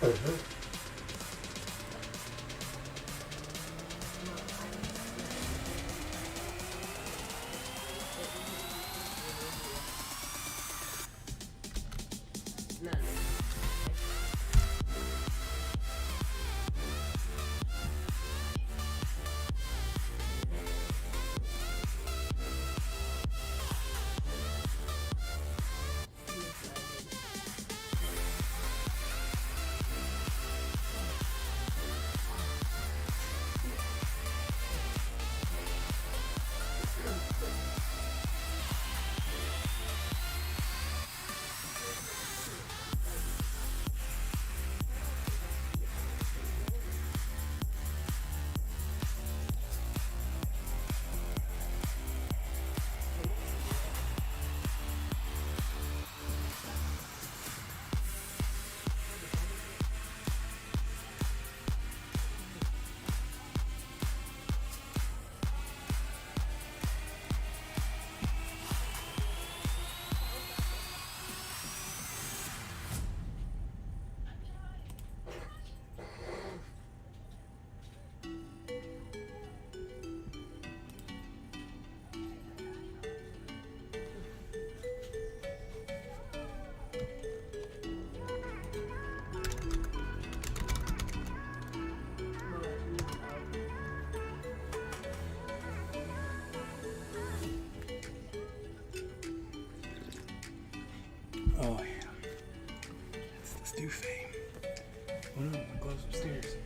Oh yeah. Let's do fame. Oh no, my gloves upstairs.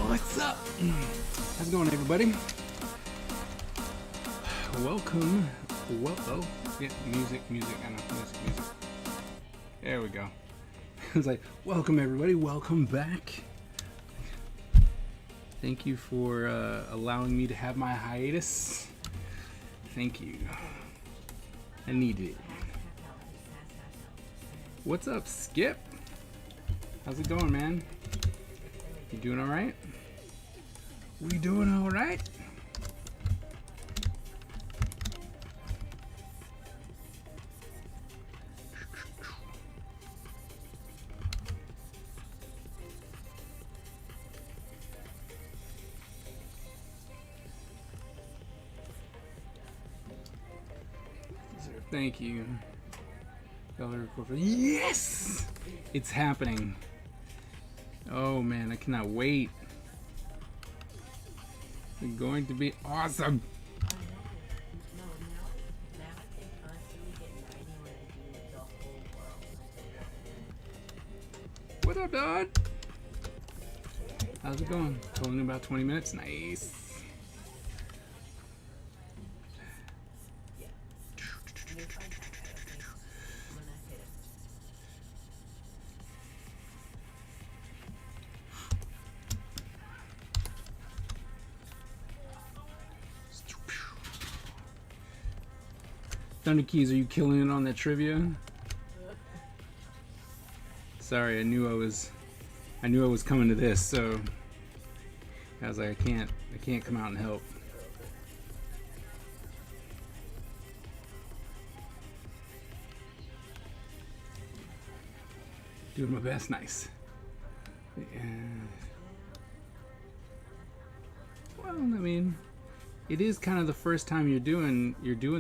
What's up? How's it going, everybody? Welcome. Oh, yeah, music. I know, music. There we go. It's like, welcome, everybody. Welcome back. Thank you for allowing me to have my hiatus. Thank you. I needed it. What's up, Skip? How's it going, man? You doing all right? We doing all right? Thank you. Yes! It's happening. Oh man, I cannot wait. It's going to be awesome. What up, Don? How's it going? Only about 20 minutes. Nice. Thunder Keys, are you killing it on that trivia? Sorry, I knew I was coming to this, so I was like, I can't come out and help. Doing my best, nice. Yeah. Well, I mean, it is kind of the first time you're doing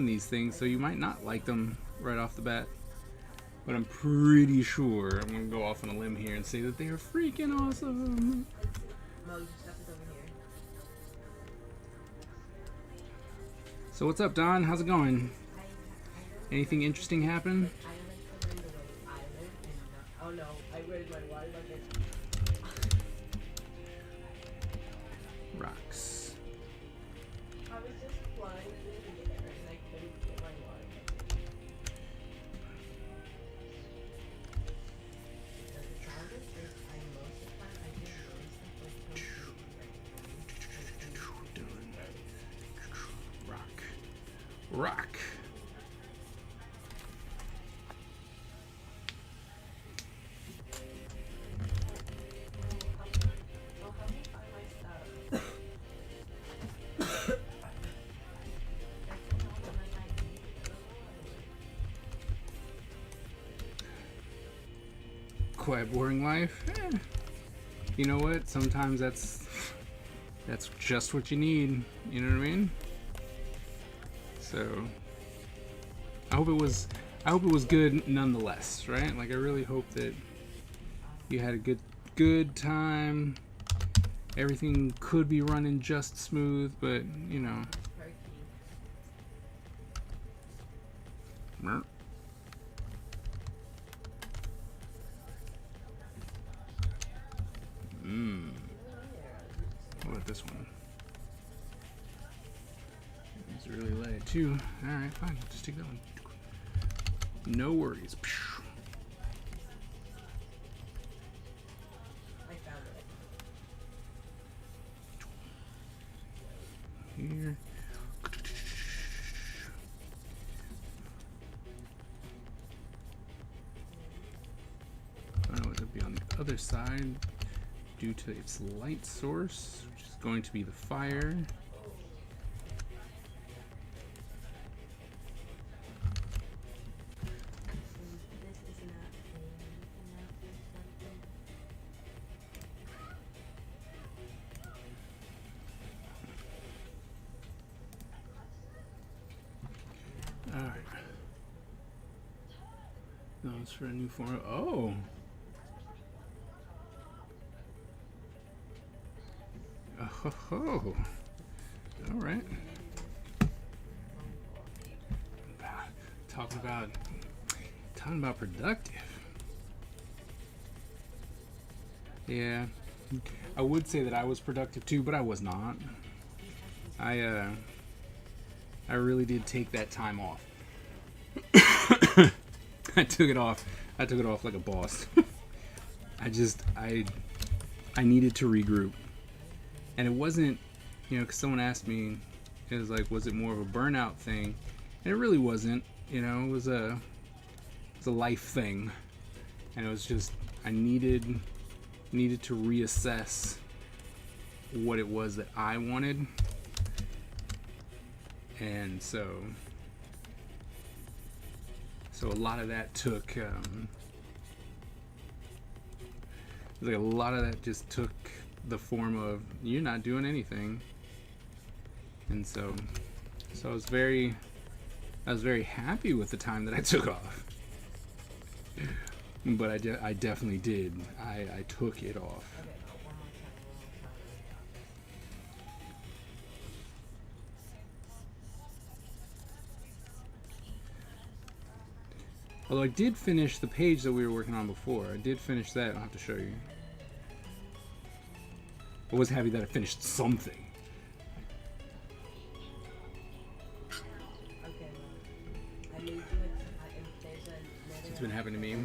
these things, so you might not like them right off the bat. But I'm pretty sure I'm gonna go off on a limb here and say that they are freaking awesome. So what's up, Don? How's it going? Anything interesting happen? Oh no, I read my water bucket. Rocks. I was just flying through the air and I couldn't get my water bucket. Rock. Quite boring life. You know what? Sometimes that's just what you need. You know what I mean? So I hope it was good nonetheless, right? Like I really hope that you had a good time. Everything could be running just smooth, but you know. What about this one? It's really light too. Alright, fine. Just take that one. No worries. I found it. Here. Oh, it'll be on the other side due to its light source, which is going to be the fire. Alright. No, it's for a new form. Oh! Oh! Alright. Talking about productive. Yeah. I would say that I was productive too, but I was not. I really did take that time off. I took it off like a boss. I needed to regroup. And it wasn't, because someone asked me, it was like, was it more of a burnout thing? And it really wasn't. It was a life thing, and it was just I needed to reassess what it was that I wanted, and so a lot of that took like a lot of that just took the form of you're not doing anything. And so I was very happy with the time that I took off. But I definitely did. I took it off. Although I did finish the page that we were working on before. I did finish that. I'll have to show you. I was happy that I finished something. It's been happening to me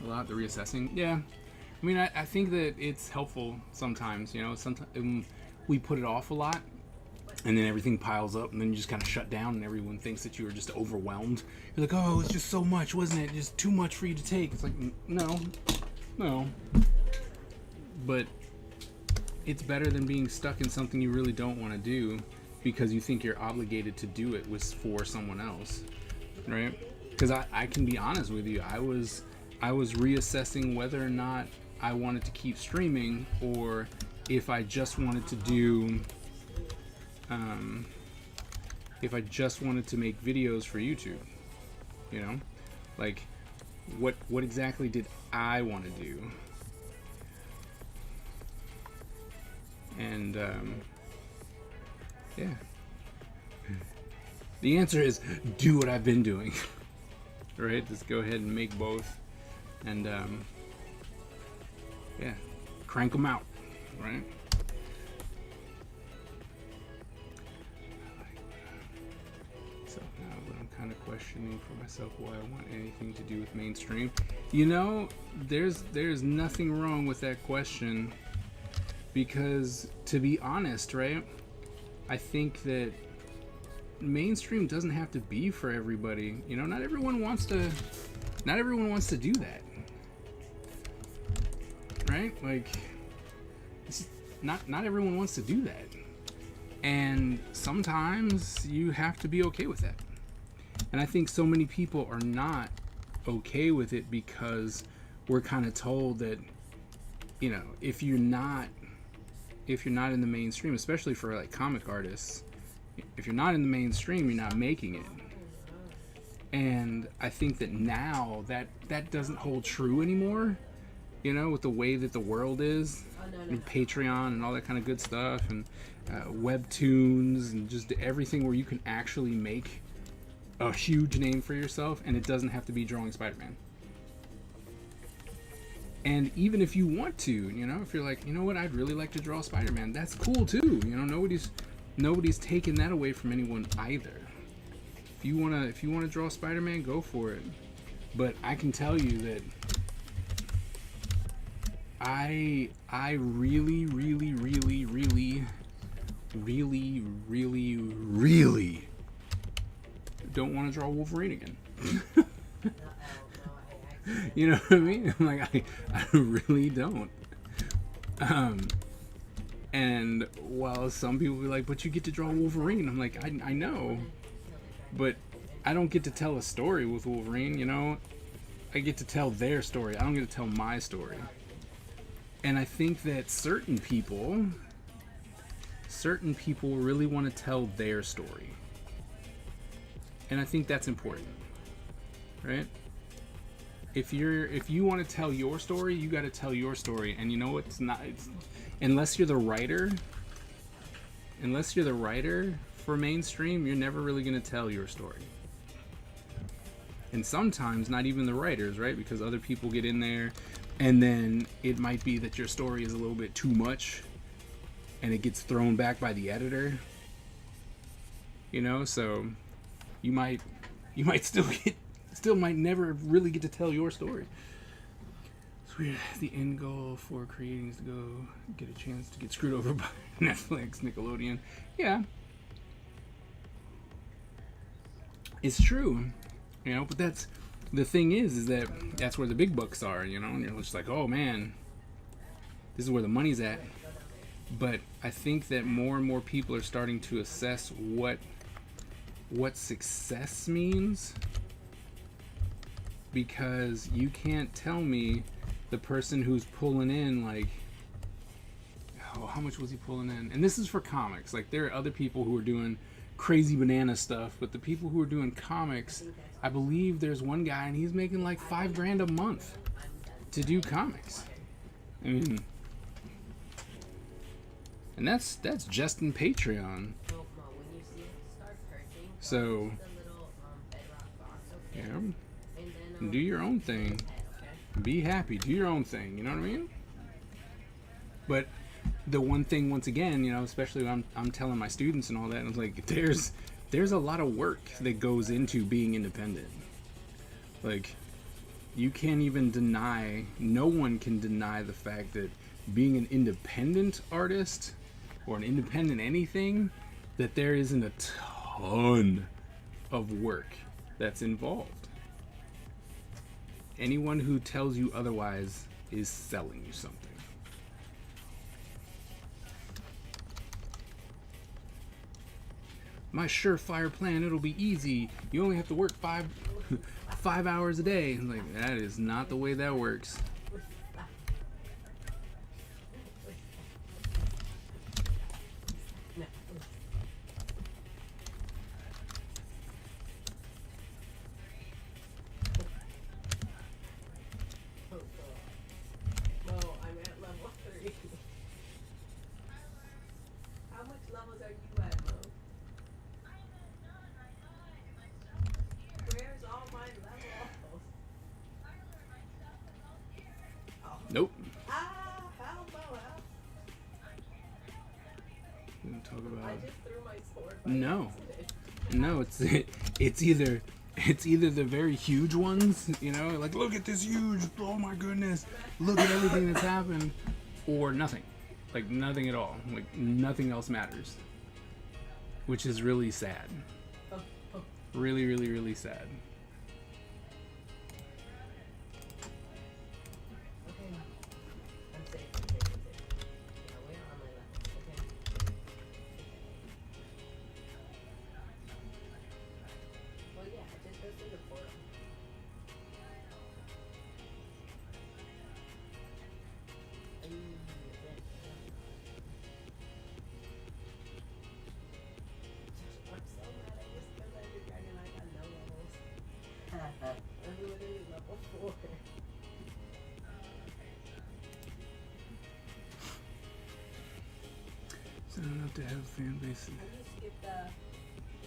a lot, the reassessing. Yeah. I mean, I think that it's helpful sometimes, sometimes we put it off a lot, and then everything piles up, and then you just kind of shut down, and everyone thinks that you were just overwhelmed. You're like, oh, it's just so much, wasn't it? Just too much for you to take. It's like, no. But it's better than being stuck in something you really don't want to do because you think you're obligated to do it for someone else, right? Because I can be honest with you, I was reassessing whether or not I wanted to keep streaming, or if I just wanted to do, if I just wanted to make videos for YouTube, like what exactly did I want to do? And yeah, the answer is do what I've been doing. Right, just go ahead and make both, and yeah, crank them out, right? So now, but I'm kind of questioning for myself why I want anything to do with mainstream. There's nothing wrong with that question, because to be honest, right, I think that mainstream doesn't have to be for everybody. Not everyone wants to do that, right? Like, not everyone wants to do that, and sometimes you have to be okay with that. And I think so many people are not okay with it because we're kind of told that if you're not in the mainstream, especially for like comic artists, if you're not in the mainstream, you're not making it. And I think that now that doesn't hold true anymore, with the way that the world is, and Patreon and all that kind of good stuff, and webtoons, and just everything where you can actually make a huge name for yourself, and it doesn't have to be drawing Spider-Man. And even if you want to, if you're like, what, I'd really like to draw Spider-Man, that's cool too. Nobody's taking that away from anyone either. If you wanna draw Spider-Man, go for it. But I can tell you that I really, really, really, really, really, really, really don't want to draw Wolverine again. You know what I mean? I'm like, I really don't. And while some people be like, but you get to draw Wolverine, I'm like, I know, but I don't get to tell a story with Wolverine, I get to tell their story. I don't get to tell my story. And I think that certain people really want to tell their story. And I think that's important, right? If you want to tell your story, you got to tell your story. And unless you're the writer for mainstream, you're never really going to tell your story. And sometimes not even the writers, right? Because other people get in there, and then it might be that your story is a little bit too much, and it gets thrown back by the editor. So you might still might never really get to tell your story. So the end goal for creating is to go get a chance to get screwed over by Netflix, Nickelodeon. Yeah, it's true, you know. But that's the thing is that that's where the big bucks are, you know. And you're just like, oh man, this is where the money's at. But I think that more and more people are starting to assess what success means, because you can't tell me the person who's pulling in, like, oh, how much was he pulling in? And this is for comics. Like, there are other people who are doing crazy banana stuff, but the people who are doing comics, I believe there's one guy and he's making like $5,000 a month to do comics. I mean, and that's just in Patreon. So yeah, do your own thing. Be happy. Do your own thing. You know what I mean? But the one thing, once again, you know, especially when I'm telling my students and all that, I'm like, there's a lot of work that goes into being independent. Like, you can't even deny, no one can deny the fact that being an independent artist or an independent anything, that there isn't a ton of work that's involved. Anyone who tells you otherwise is selling you something. My surefire plan, it'll be easy. You only have to work five hours a day. I'm like, that is not the way that works. Nope. Talk about. No, it's either the very huge ones, you know, like, look at this huge, oh my goodness, look at everything that's happened, or nothing, like nothing at all, like nothing else matters, which is really sad. Really, really, really sad. So enough to have a fan base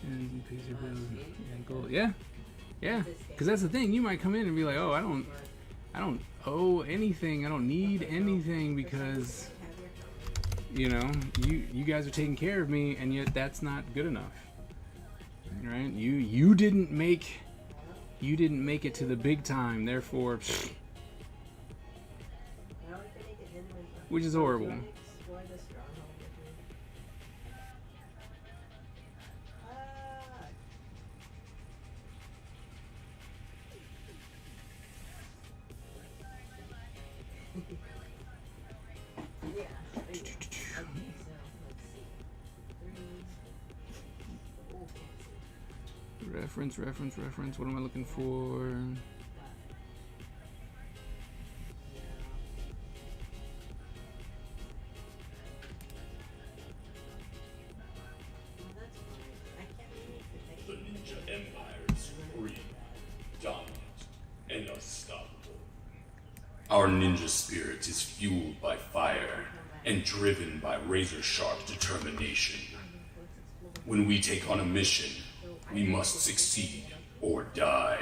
and pays your bills and gold. Yeah, because that's the thing. You might come in and be like, oh, I don't owe anything. I don't need anything because, you know, you guys are taking care of me, and yet that's not good enough, right? You didn't make it to the big time, therefore, which is horrible. Reference. What am I looking for? The Ninja Empire is free, dominant, and unstoppable. Our ninja spirit is fueled by fire and driven by razor-sharp determination. When we take on a mission, we must succeed or die.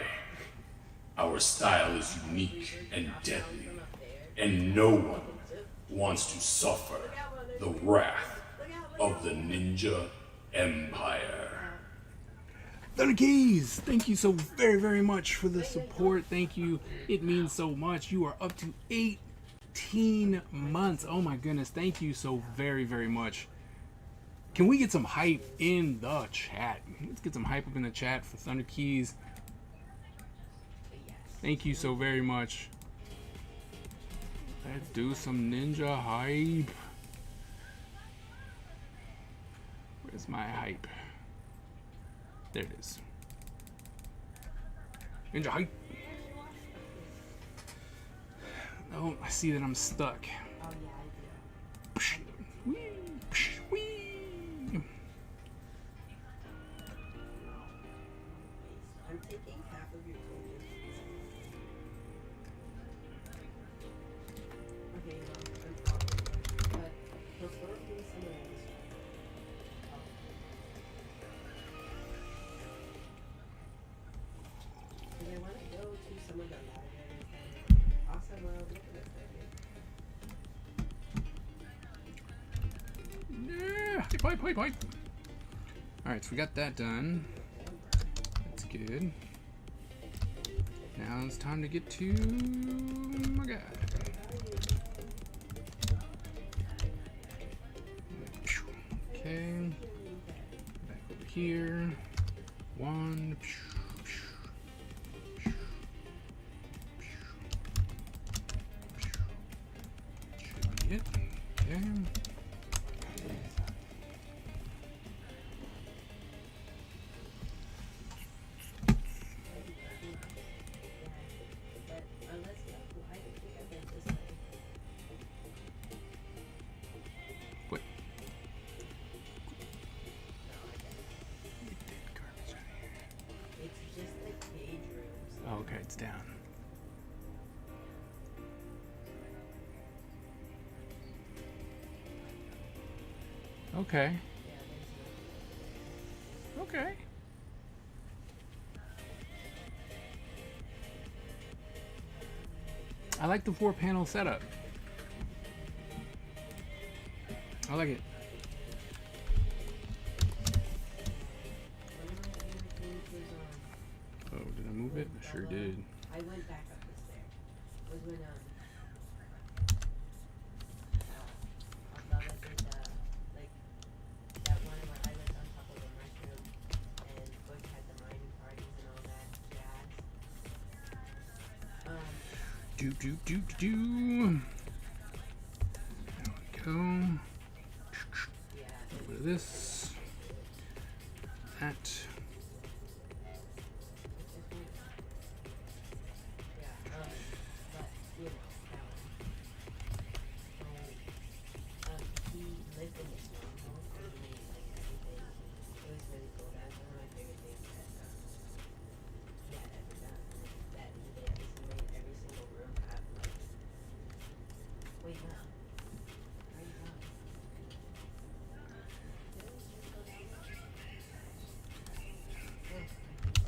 Our style is unique and deadly, and no one wants to suffer the wrath of the Ninja Empire. Thunder Keys, thank you so very, very much for the support. Thank you. It means so much. You are up to 18 months. Oh my goodness. Thank you so very, very much. Can we get some hype in the chat? Let's get some hype up in the chat for Thunder Keys. Thank you so very much. Let's do some ninja hype. Where's my hype? There it is. Ninja hype. Oh, I see that I'm stuck. Oh yeah, I do. Whee, whee. I'm taking half of your total. Okay, no, I'm following, but preferably somewhere else. Because I want to go to some of the libraries and awesome world. Look at this Yeah, hype, hype, hype. Alright, so we got that done. That's good. Now it's time to get to my guy. Okay. Back over here. One. Should be it. Okay. but unless you I don't think I've been this way. What? No, I didn't. Get that garbage out of here. It's just the cage rooms. Oh, okay, it's down. Okay. Yeah, there's no. Okay. I like the 4-panel setup. I like it. One of my favorite things was Oh, did I move it? I sure did. I went back up the stairs. Was when Bella did like that one where I was on top of a mushroom and Bush had the mining parties and all that jazz. Do do do do do. There we go. Yeah, A little bit of this. That. it's different. Yeah, but you know that one. So, he lived in this long house and he made like everything. It was really cool. That was one of my favorite things that he had ever done. That he made every single room have like. Wait, no. Where are you going?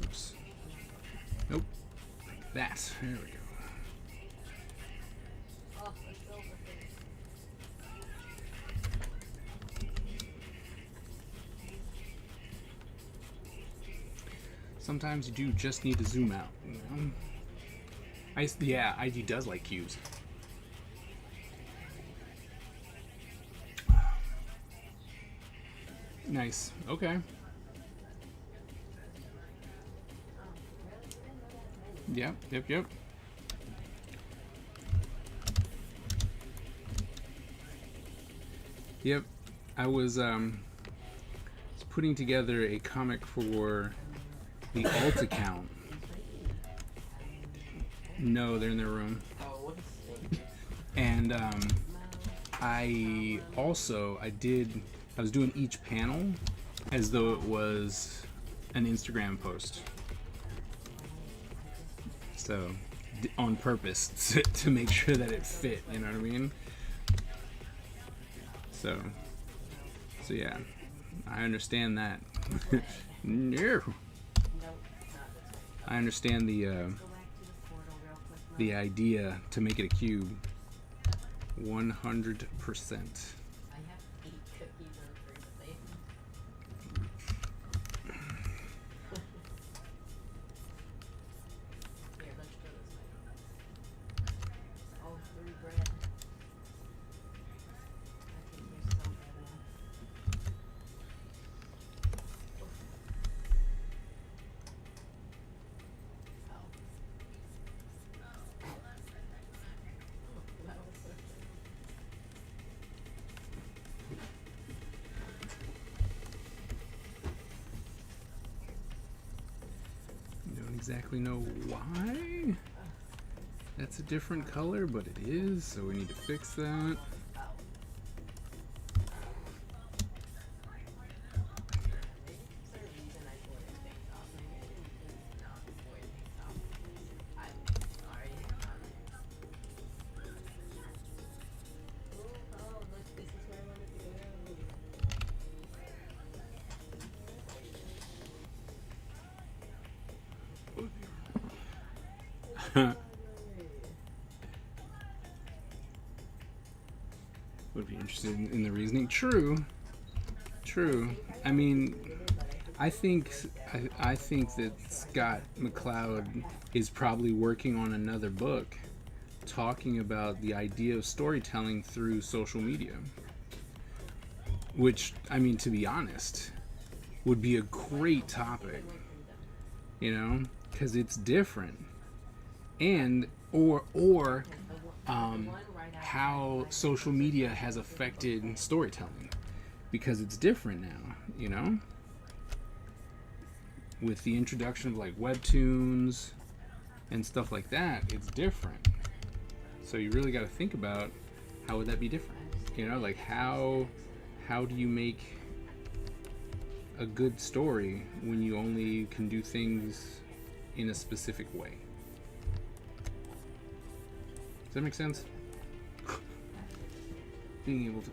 Oops. Nope. Like that. There we go. Oh, it's over there. Sometimes you do just need to zoom out. You know? Yeah, IG does like cubes. Nice. Okay. Yep, yep, yep. Yep. I was putting together a comic for the alt account. No, they're in their room. Oh, what a snake. And I was doing each panel as though it was an Instagram post. So, on purpose to make sure that it fit, you know what I mean? So yeah, I understand that. No. I understand the idea to make it a cube. 100%. I have 8 cookies on free, but they exactly know why that's a different color, but it is, so we need to fix that. Would be interested in the reasoning. True. I mean, I think that Scott McCloud is probably working on another book talking about the idea of storytelling through social media. Which, I mean, to be honest, would be a great topic. You know, because it's different. And how social media has affected storytelling, because it's different now, you know, with the introduction of like webtoons and stuff like that. It's different, so you really got to think about how would that be different, you know, like how do you make a good story when you only can do things in a specific way. Does that make sense? Being able to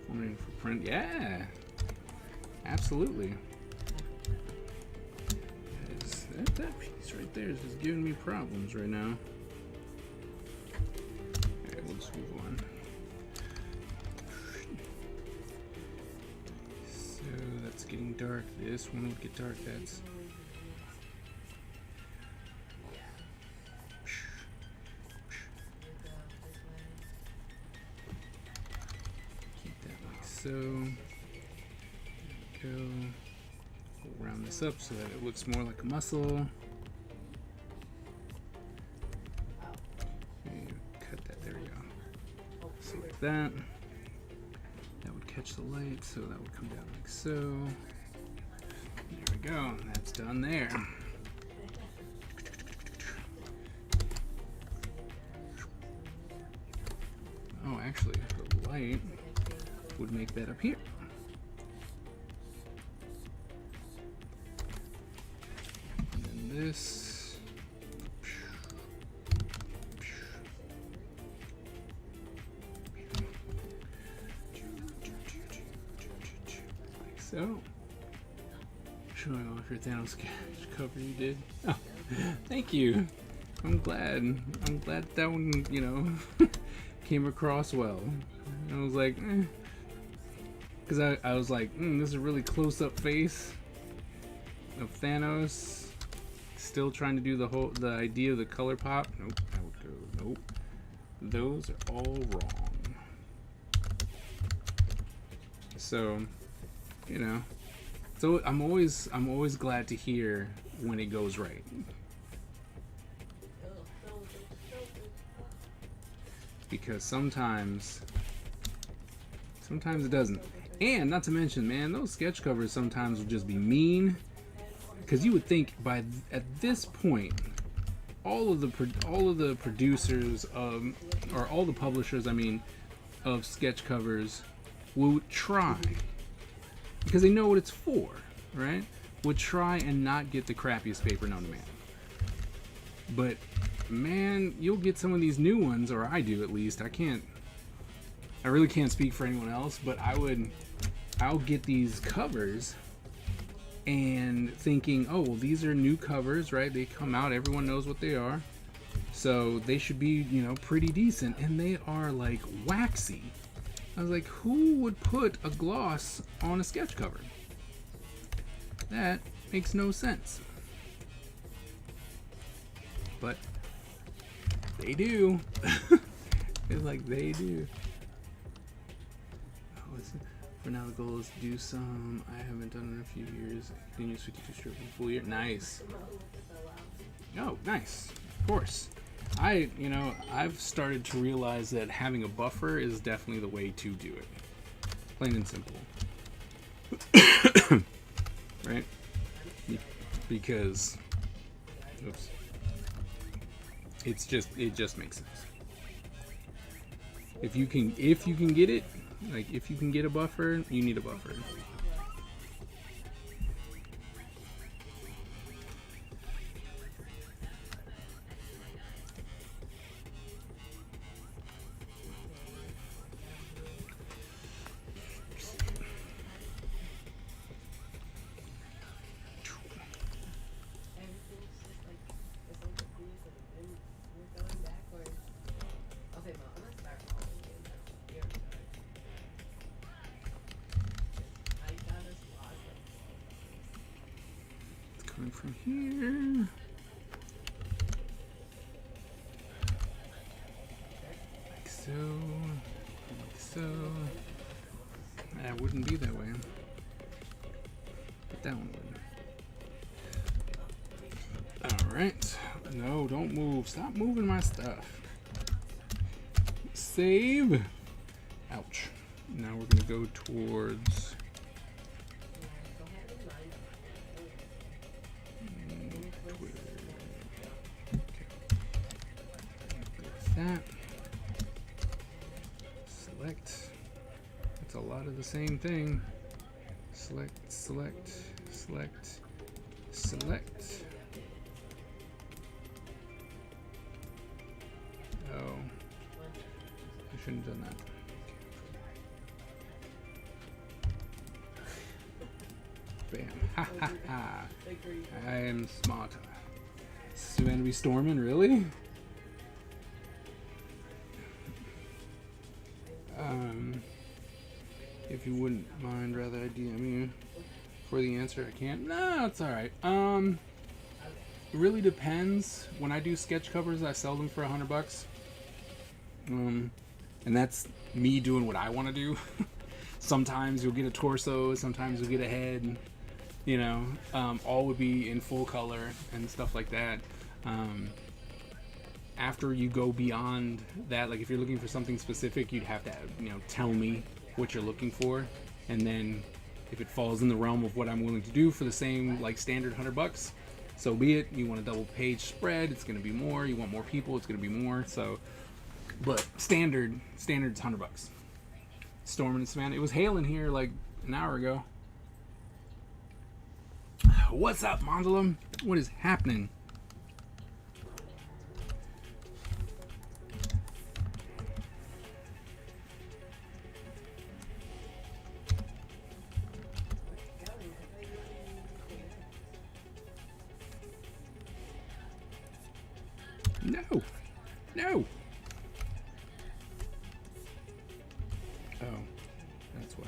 formatting for print, yeah, absolutely. That piece right there is just giving me problems right now. Okay, we'll just move on. So that's getting dark. This one will get dark. That's so. There we go. We'll round this up so that it looks more like a muscle. Okay, cut that. There we go. So like that. That would catch the light, so that would come down like so. There we go. That's done there. Oh, actually, the light would make that up here. And then this. Like so. Showing off your Thanos sketch cover you did. Oh, thank you. I'm glad that one, you know, came across well. I was like, because I was like, this is a really close-up face of Thanos, still trying to do the idea of the color pop. Nope, I would go, nope. Those are all wrong. So, you know, so I'm always glad to hear when it goes right. Because sometimes it doesn't. And not to mention, man, those sketch covers sometimes will just be mean. Because you would think at this point, all of the producers or all the publishers, I mean, of sketch covers would try, because they know what it's for, right? Would try and not get the crappiest paper known to man. But man, you'll get some of these new ones, or I do at least. I really can't speak for anyone else, but I'll get these covers and thinking, oh, well, these are new covers, right? They come out, everyone knows what they are, so they should be, you know, pretty decent, and they are like waxy. I was like, who would put a gloss on a sketch cover? That makes no sense. But they do. It's like they do. For now, the goal is to do some. I haven't done in a few years. Continue 52 strips for a full year. Nice. Oh, nice. Of course. I've started to realize that having a buffer is definitely the way to do it. Plain and simple. Right? Because, oops, it just makes sense. If you can get it, like if you can get a buffer, you need a buffer. Everything's just like it's so confused and we're going backwards. Okay, Mom, I'm gonna start following you now. You're sorry. I got us lost like 12 It's coming from here. Like so. Like so. That wouldn't be that way. But that one would. Alright. No, don't move. Stop moving my stuff. Save. Ouch. Now we're gonna go towards that. Select. It's a lot of the same thing. Select, select, select, select. Oh, I shouldn't have done that. Bam. Ha ha ha. I am smart. This is going to be storming, really? If you wouldn't mind, rather I DM you for the answer. I can't. No, it's alright. It really depends. When I do sketch covers, I sell them for $100. And that's me doing what I want to do. Sometimes you'll get a torso, sometimes you'll get a head, you know, all would be in full color and stuff like that. After you go beyond that, like if you're looking for something specific, you'd have to, you know, tell me what you're looking for, and then if it falls in the realm of what I'm willing to do for the same like standard $100, so be it. You want a double page spread, it's going to be more. You want more people, it's going to be more. So, but standard's $100. Storming in Savannah. It was hailing here like an hour ago. What's up, Mandalum? What is happening? No. No. Oh, that's why.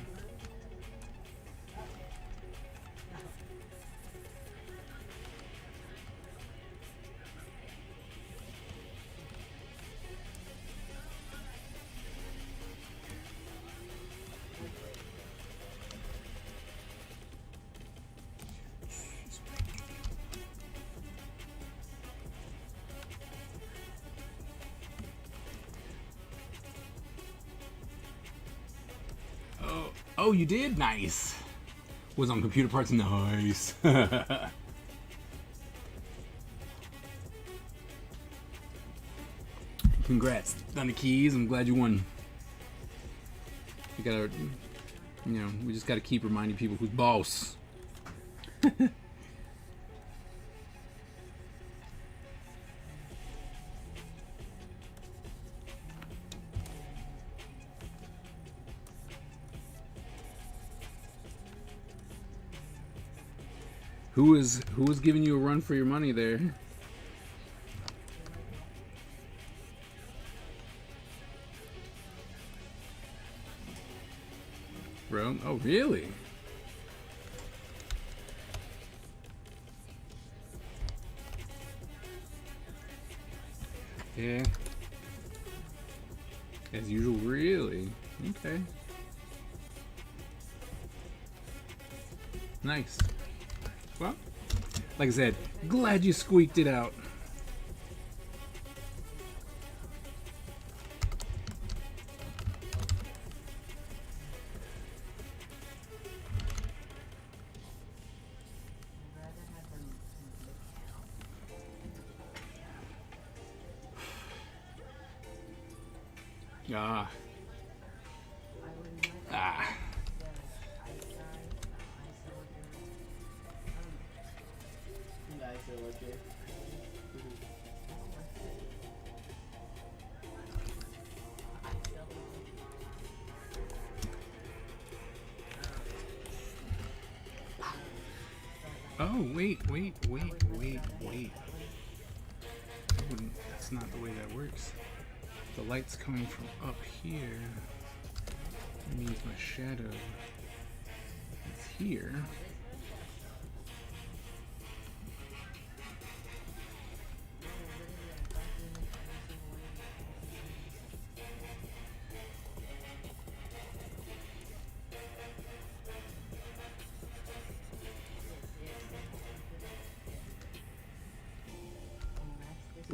Oh, you did? Nice. Was on computer parts? Nice. Congrats on the keys. I'm glad you won. You gotta, you know, we just gotta keep reminding people who's boss. Who is giving you a run for your money there? Bro, oh really? Yeah. As usual, really? Okay. Nice. Well, like I said, glad you squeaked it out. Ah. I would much Ah. the ice guy, ice soldier. Nice, okay. Ice soldier. Oh, wait. That's not the way that works. The light's coming from up here. That means my shadow is here.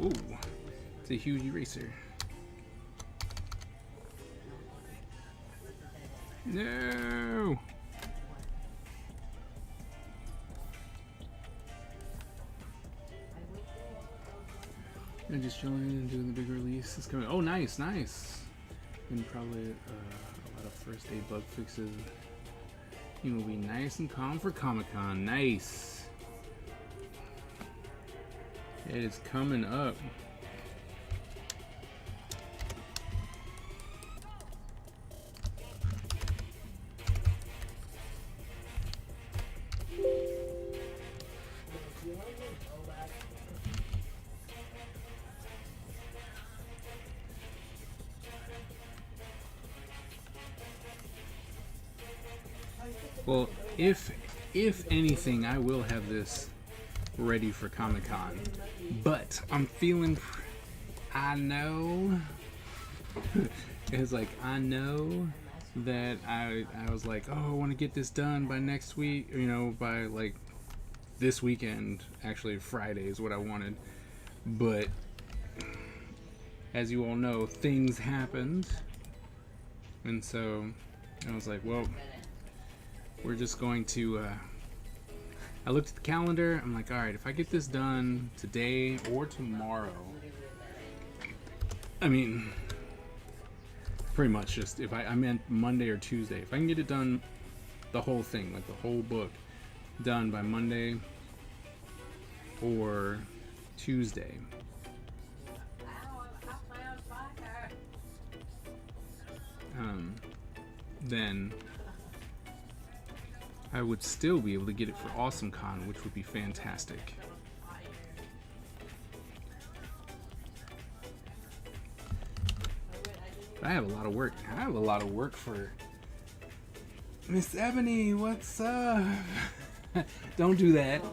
Ooh, it's a huge eraser. No! I'm just chilling and doing the big release. It's coming. Oh, nice. And probably a lot of first day bug fixes. You will be nice and calm for Comic-Con. Nice. It is coming up. Well, if anything, I will have this ready for Comic-Con. But I'm feeling, I know, it's like, I know that I was like, oh, I want to get this done by next week, you know, by like this weekend. Actually, Friday is what I wanted. But as you all know, things happened. And so I was like, well, we're just going to, I looked at the calendar. I'm like, all right, if I get this done today or tomorrow, I mean, pretty much just if I meant Monday or Tuesday, if I can get it done, the whole thing, like the whole book, done by Monday or Tuesday, then I would still be able to get it for AwesomeCon, which would be fantastic. But I have a lot of work. I have a lot of work for Miss Ebony. What's up? Don't do that.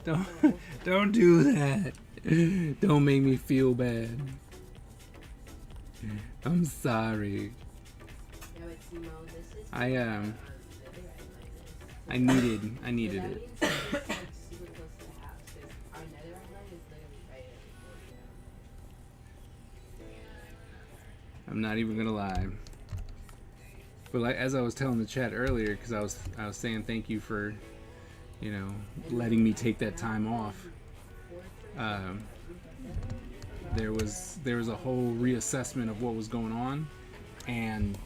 Don't do that. Don't make me feel bad. I'm sorry. I needed it. I'm not even gonna lie. But like, as I was telling the chat earlier, because I was saying thank you for, you know, letting me take that time off. There was a whole reassessment of what was going on, and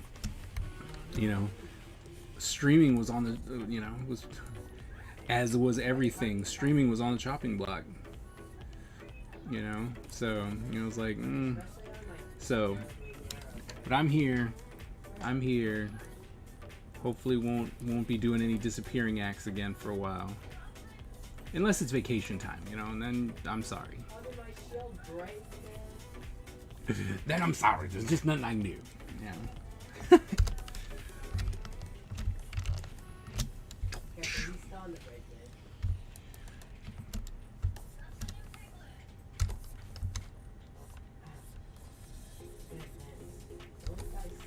you know, streaming was on the, you know, was, as was everything. Streaming was on the chopping block. You know, so you know, it was like, so. But I'm here. Hopefully won't be doing any disappearing acts again for a while. Unless it's vacation time, you know, and then I'm sorry. Then I'm sorry. There's just nothing I can do. Yeah.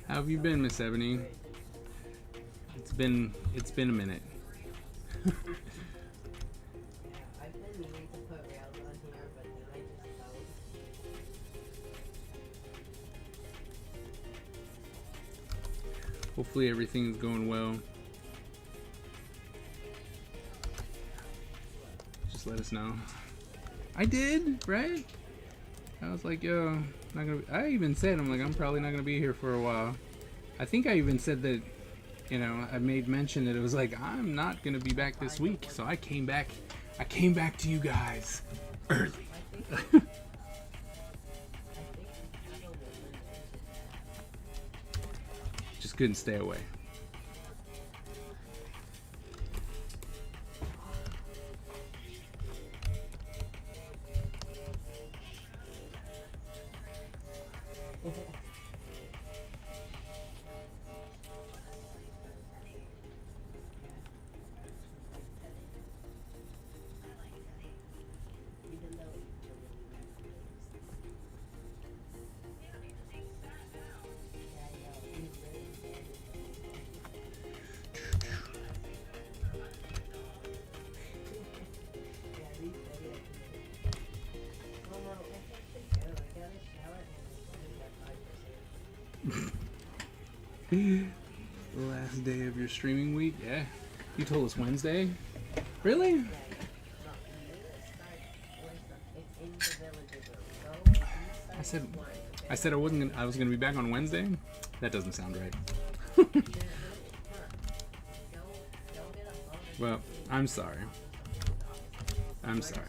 How have you been, Miss Ebony? It's been a minute. Hopefully everything's going well. Just let us know. I did, right? I was like, yo, not gonna. I even said, I'm like, I'm probably not gonna be here for a while. I think I even said that, you know, I made mention that it was like I'm not gonna be back this week, so I came back. I came back to you guys early. Just couldn't stay away. The last day of your streaming week? Yeah. You told us Wednesday? Really? I said I wasn't gonna, I was gonna be back on Wednesday? That doesn't sound right. Well, I'm sorry. I'm sorry.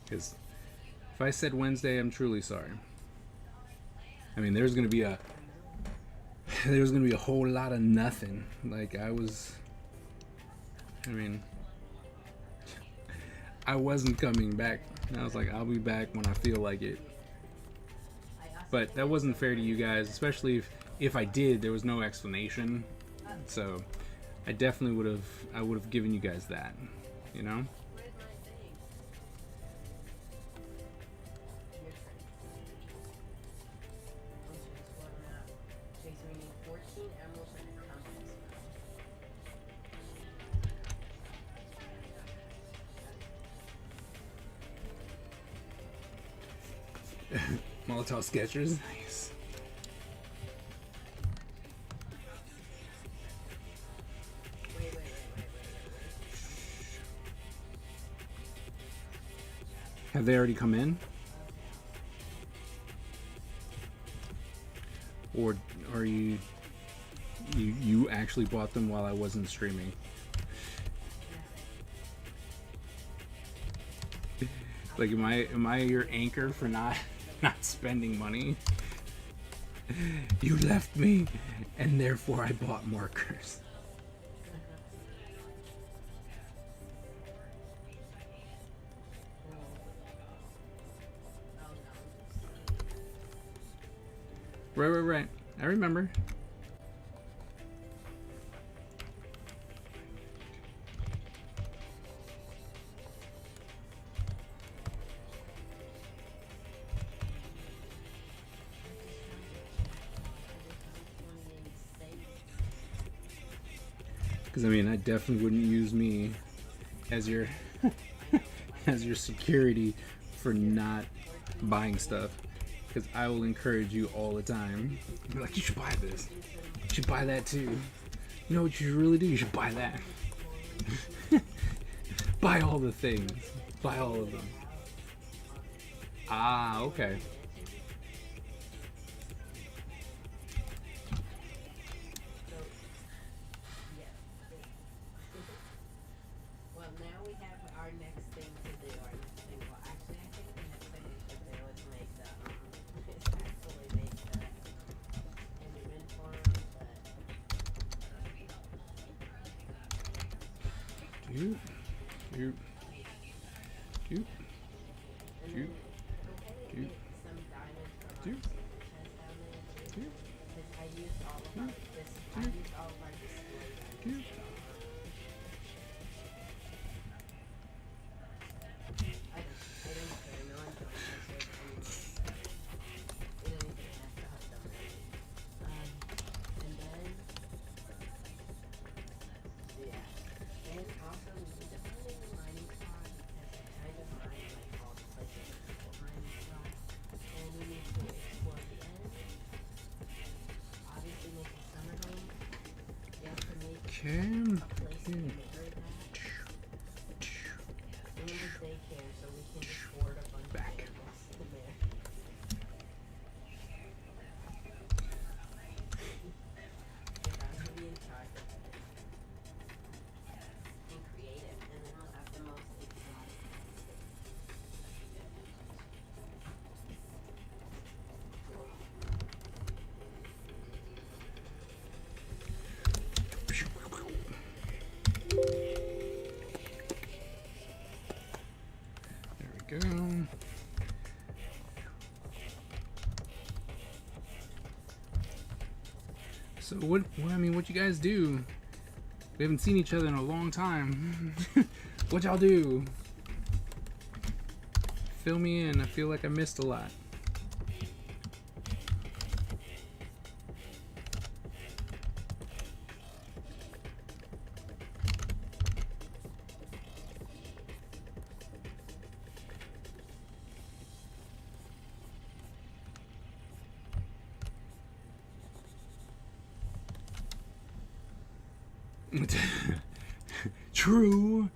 Because if I said Wednesday, I'm truly sorry. I mean, there's gonna be a whole lot of nothing. Like I wasn't coming back. I was like, I'll be back when I feel like it. But that wasn't fair to you guys, especially if I did, there was no explanation. So I definitely would have given you guys that, you know? Molotov Skechers, nice. Have they already come in? Or are you actually bought them while I wasn't streaming? Like am I your anchor for not spending money? You left me and therefore I bought markers. Right. I remember. Because I mean, I definitely wouldn't use me as your as your security for not buying stuff. Because I will encourage you all the time. Be like, you should buy this. You should buy that too. You know what you should really do? You should buy that. Buy all the things. Buy all of them. Ah, okay. place to marry that. Amber's daycare, so we can just board a bunch Back. of animals in there. If I'm gonna be in charge of it. And creative, and then I'll have the most exotic There we go. So what I mean, what you guys do? We haven't seen each other in a long time. What y'all do? Fill me in. I feel like I missed a lot. True.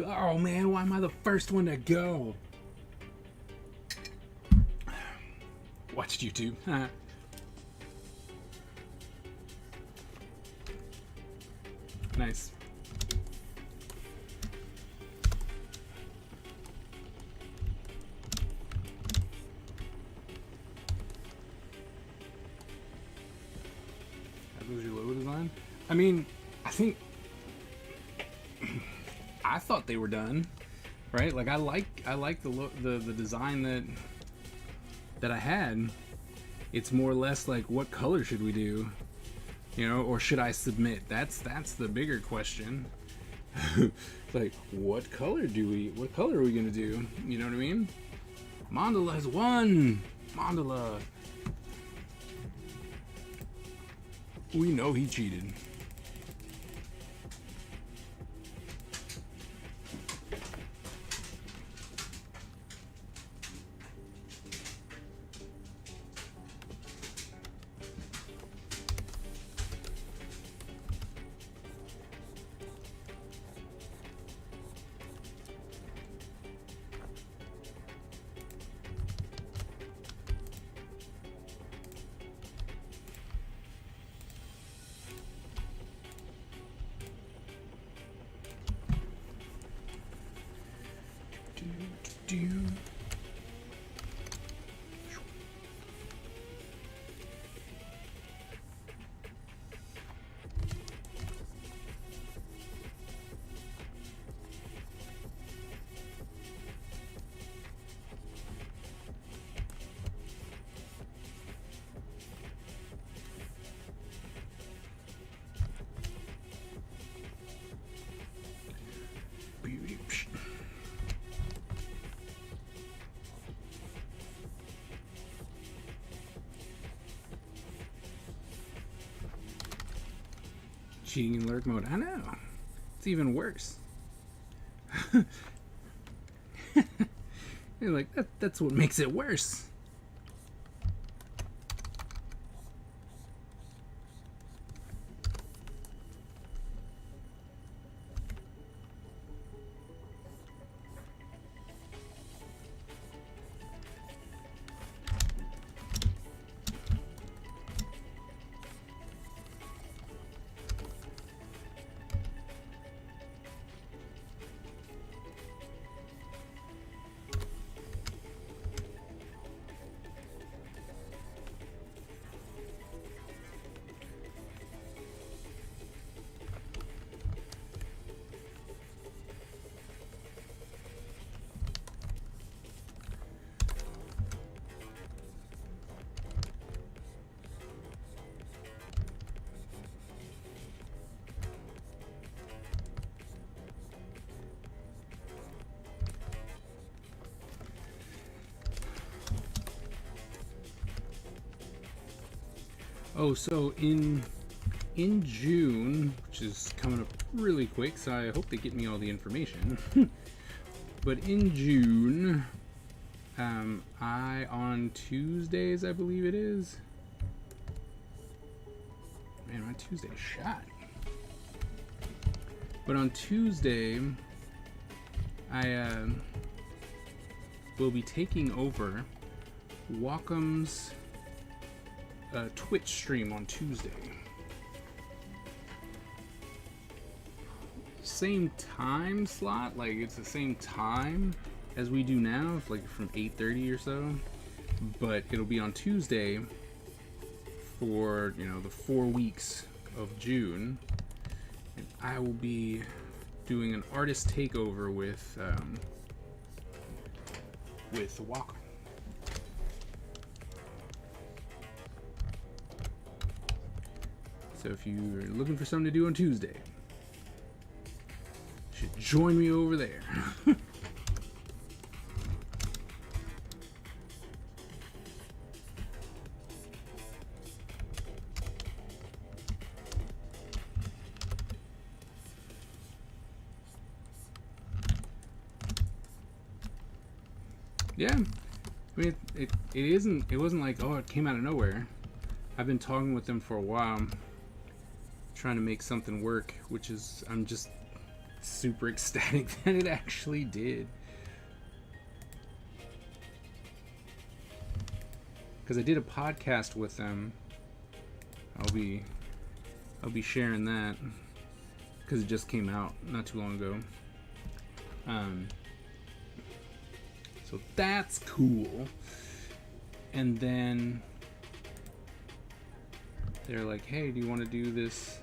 Oh man, why am I the first one to go? Watched YouTube. Nice. That was your logo design? I mean, I think I thought they were done, right? Like I like the design that I had. It's more or less like, what color should we do, you know, or should I submit? That's the bigger question. Like, what color are we gonna do? You know what I mean? Mandala has won. Mandala. We know he cheated. Do. Cheating in lurk mode. I know. It's even worse. You're like, that's what makes it worse. Oh, so in June, which is coming up really quick, so I hope they get me all the information. But in June, on Tuesdays, I believe it is. Man, my Tuesday is shot. But on Tuesday, I will be taking over Wacom's Twitch stream on Tuesday. Same time slot, like it's the same time as we do now, like from 8:30 or so. But it'll be on Tuesday for, you know, the 4 weeks of June. And I will be doing an artist takeover with Wacom. So if you're looking for something to do on Tuesday, you should join me over there. Yeah, I mean, it wasn't like, oh, it came out of nowhere. I've been talking with them for a while, trying to make something work, which is, I'm just super ecstatic that it actually did. Because I did a podcast with them. I'll be sharing that because it just came out not too long ago. So that's cool. And then they're like, hey, do you want to do this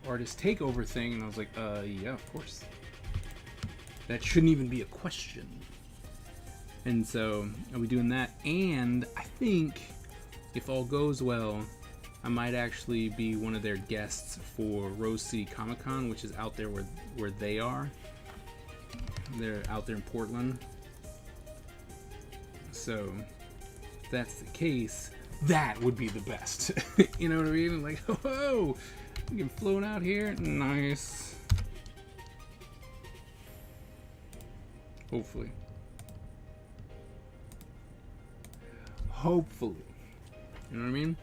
artist takeover thing? And I was like, yeah, of course. That shouldn't even be a question. And so I'll be doing that. And I think if all goes well, I might actually be one of their guests for Rose City Comic Con, which is out there where they are. They're out there in Portland. So if that's the case, that would be the best. You know what I mean? Like, oh, we can float out here. Nice. Hopefully. Hopefully. You know what I mean?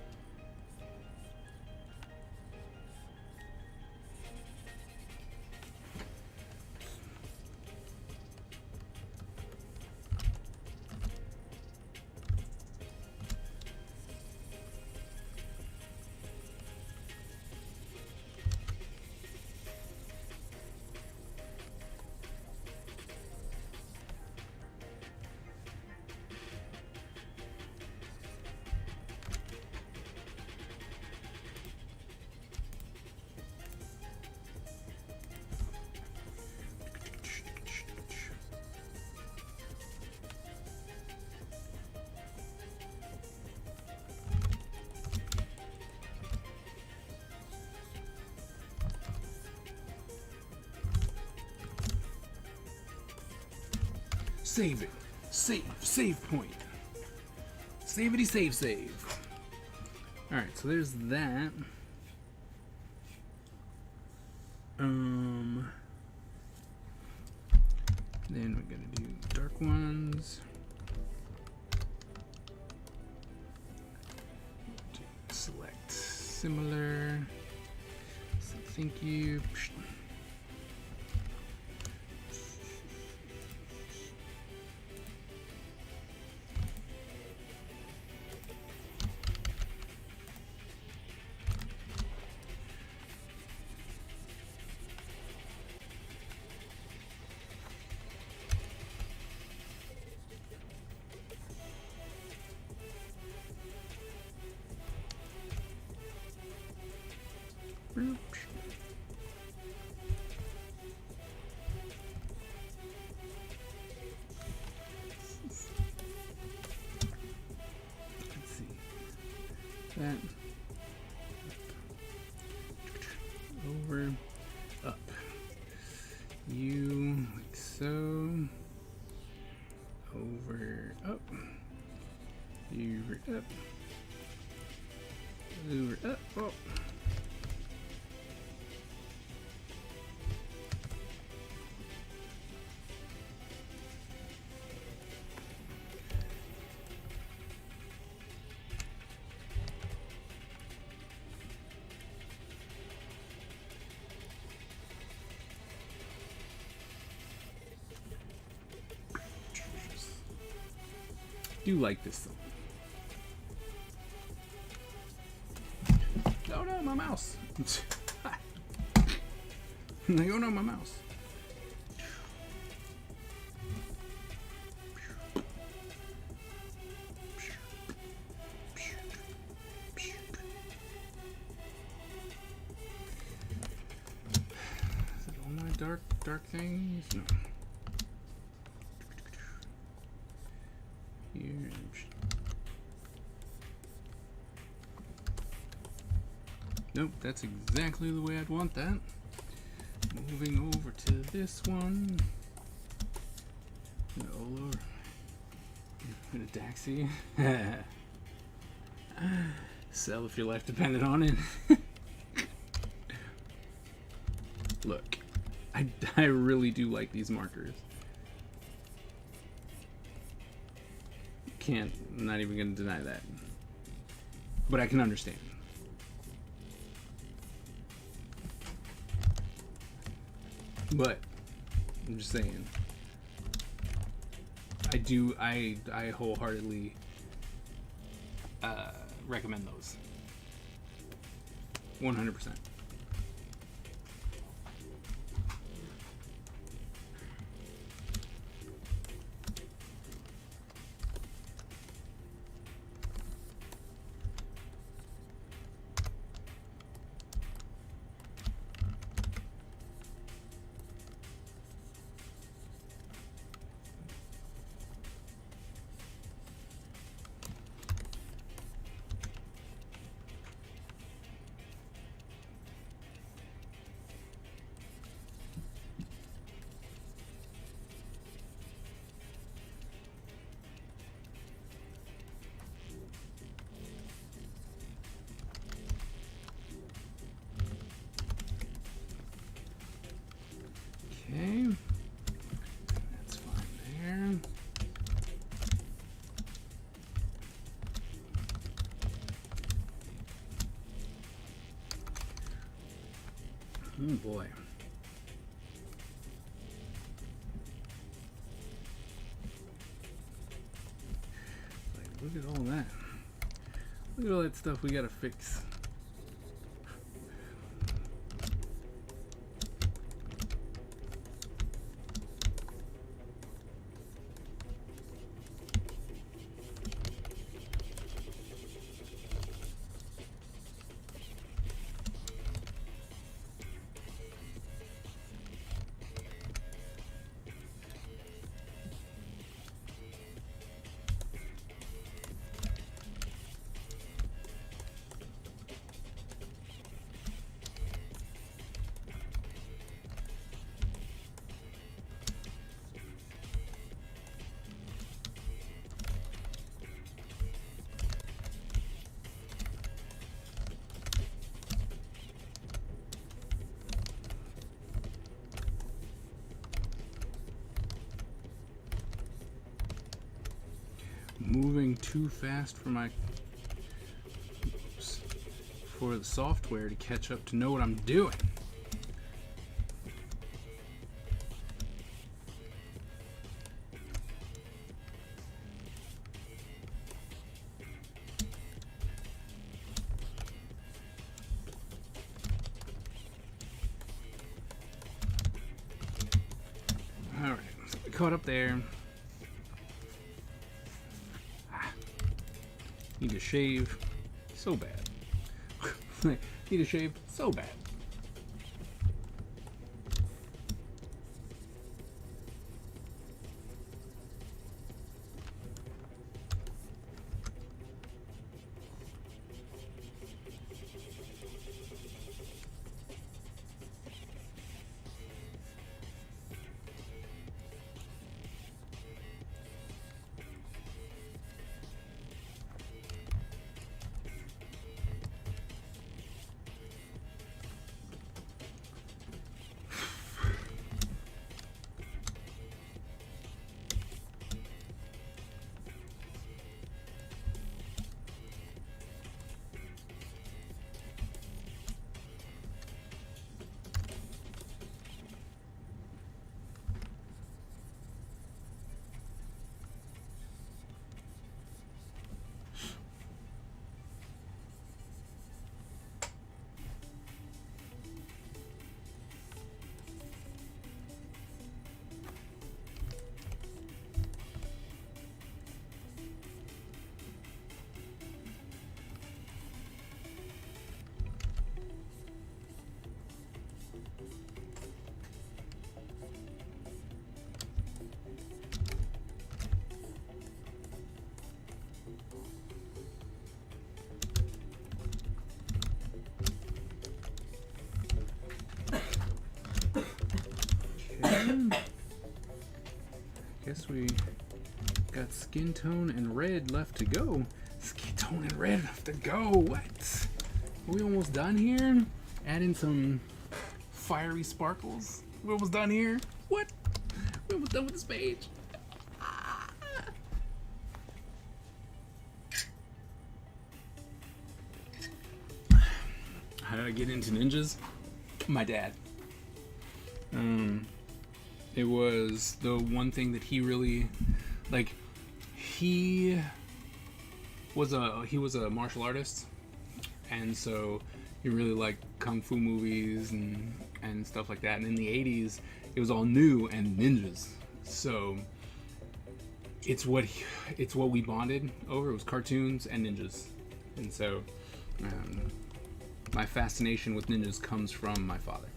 Save it. Save point. Savity save. Alright, so there's that. Then we're gonna do dark ones. Select similar. So thank you. Let's see. That. Over. Up. You, like so. Over. Up. Over. Up. Over. Up. Oh. do like this though. Oh no, my mouse. Like, oh no, my mouse. Is it all my dark things? No. Here. Nope, that's exactly the way I'd want that. Moving over to this one. And Ola. And a Daxi. Sell if your life depended on it. Look, I really do like these markers. I'm not even gonna deny that. But I can understand. But I'm just saying, I wholeheartedly recommend those. 100%. Okay, that's fine there. Oh boy. Like, look at all that. Look at all that stuff we gotta fix. Moving too fast for my for the software to catch up to know what I'm doing. All right, so we caught up there. Need to shave so bad. Need to shave so bad. Guess we got skin tone and red left to go. Skin tone and red left to go. What? Are we almost done here? Add in some fiery sparkles. We're almost done here. What? We're almost done with this page. How did I get into ninjas? My dad. It was the one thing that he really, like, he was a martial artist, and so he really liked kung fu movies and stuff like that. And in the 80s, it was all new and ninjas. So it's what we bonded over. It was cartoons and ninjas, and so my fascination with ninjas comes from my father.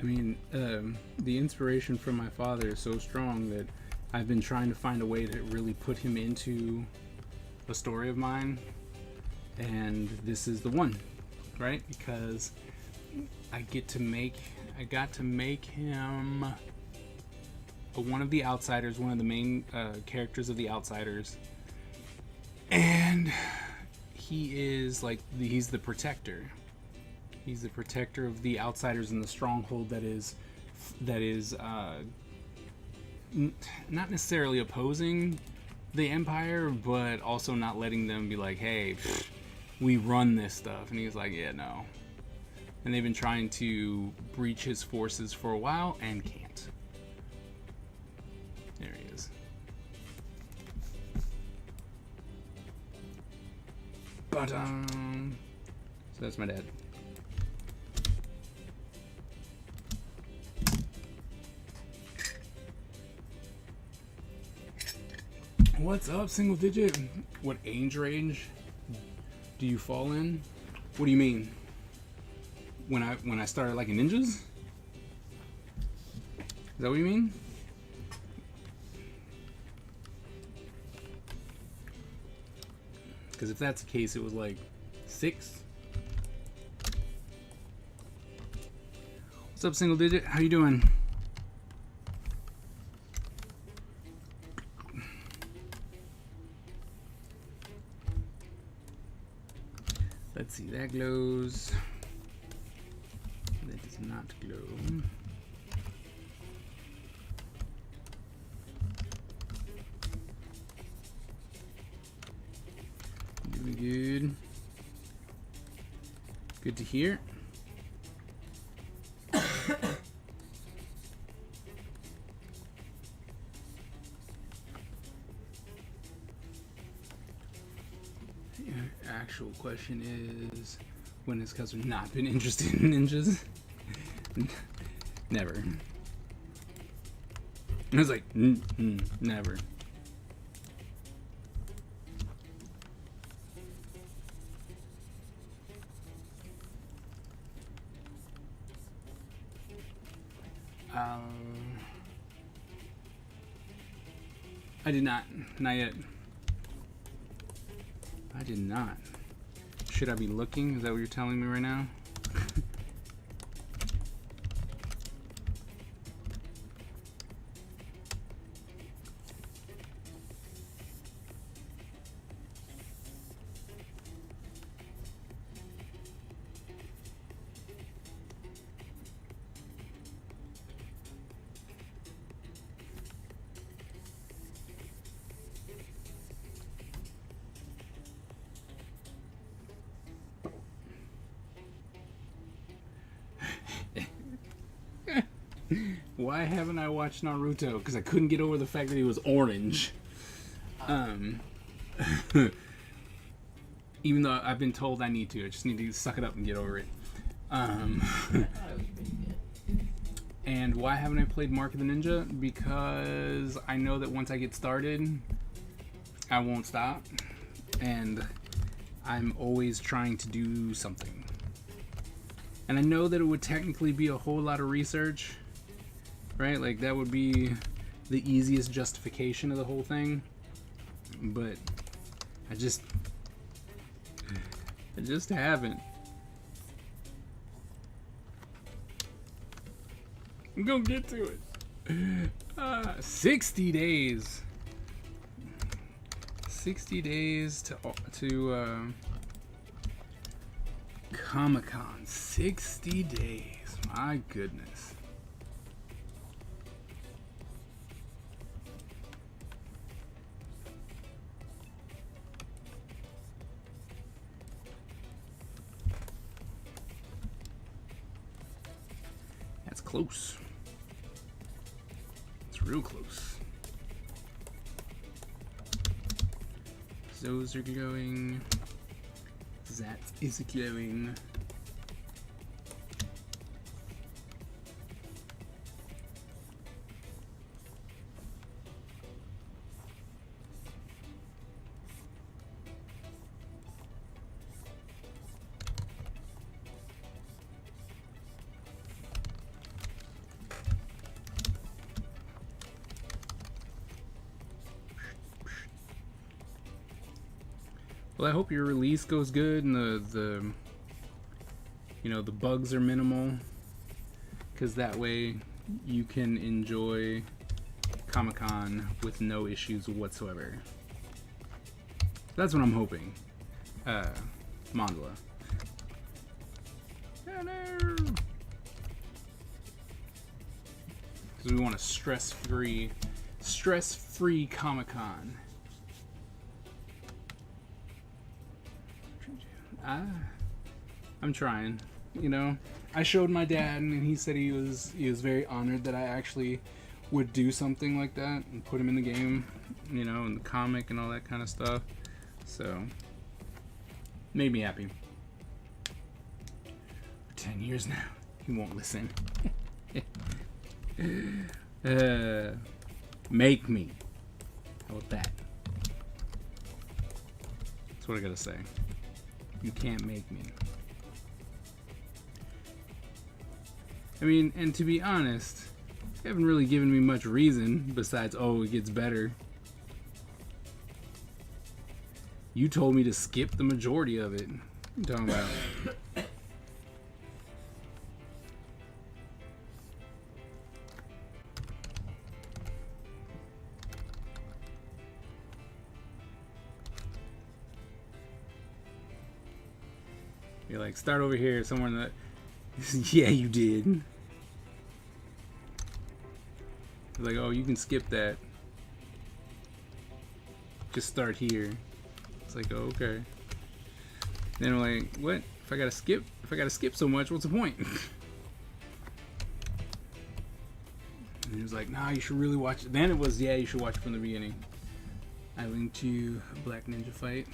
I mean, the inspiration from my father is so strong that I've been trying to find a way to really put him into a story of mine, and this is the one, right? Because I got to make him one of the Outsiders, one of the main characters of the Outsiders, and he is like he's the protector. He's the protector of the Outsiders in the stronghold that is not necessarily opposing the Empire, but also not letting them be like, hey, we run this stuff. And he's like, yeah, no. And they've been trying to breach his forces for a while and can't. There he is. But so that's my dad. What's up, single digit? What age range do you fall in? What do you mean? When I started liking ninjas? Is that what you mean? Because if that's the case, it was like 6. What's up, single digit? How you doing? Let's see, that glows. That does not glow. Doing good. Good to hear. Actual question is, when has Custer not been interested in ninjas? Never. I was like, never. I did not. Not yet. I did not. Should I be looking? Is that what you're telling me right now? why haven't I watched Naruto? Because I couldn't get over the fact that he was orange. Even though I've been told I need to. I just need to suck it up and get over it. I thought it was pretty good. And why haven't I played Mark of the Ninja? Because I know that once I get started, I won't stop. And I'm always trying to do something. And I know that it would technically be a whole lot of research, right? Like, that would be the easiest justification of the whole thing. But I just haven't. I'm gonna get to it. 60 days. 60 days to Comic-Con. 60 days. My goodness. That's close. It's real close. Those are glowing. That is glowing. Well, I hope your release goes good and the you know, the bugs are minimal, because that way you can enjoy Comic-Con with no issues whatsoever. That's what I'm hoping. Mandala. Hello. Because we want a stress-free Comic-Con. I'm trying, you know. I showed my dad, and he said he was very honored that I actually would do something like that and put him in the game, you know, in the comic and all that kind of stuff. So, made me happy. For 10 years now, he won't listen. Make me. How about that? That's what I gotta say. You can't make me. I mean, and to be honest, you haven't really given me much reason besides, oh, it gets better. You told me to skip the majority of it. What are you talking about? You're like, start over here, somewhere in the... Yeah, you did. Like, oh, you can skip that. Just start here. It's like, oh, okay. Then I'm like, what? If I gotta skip so much, what's the point? And he was like, nah, you should really watch it. Then it was, yeah, you should watch it from the beginning. I linked to Black Ninja Fight.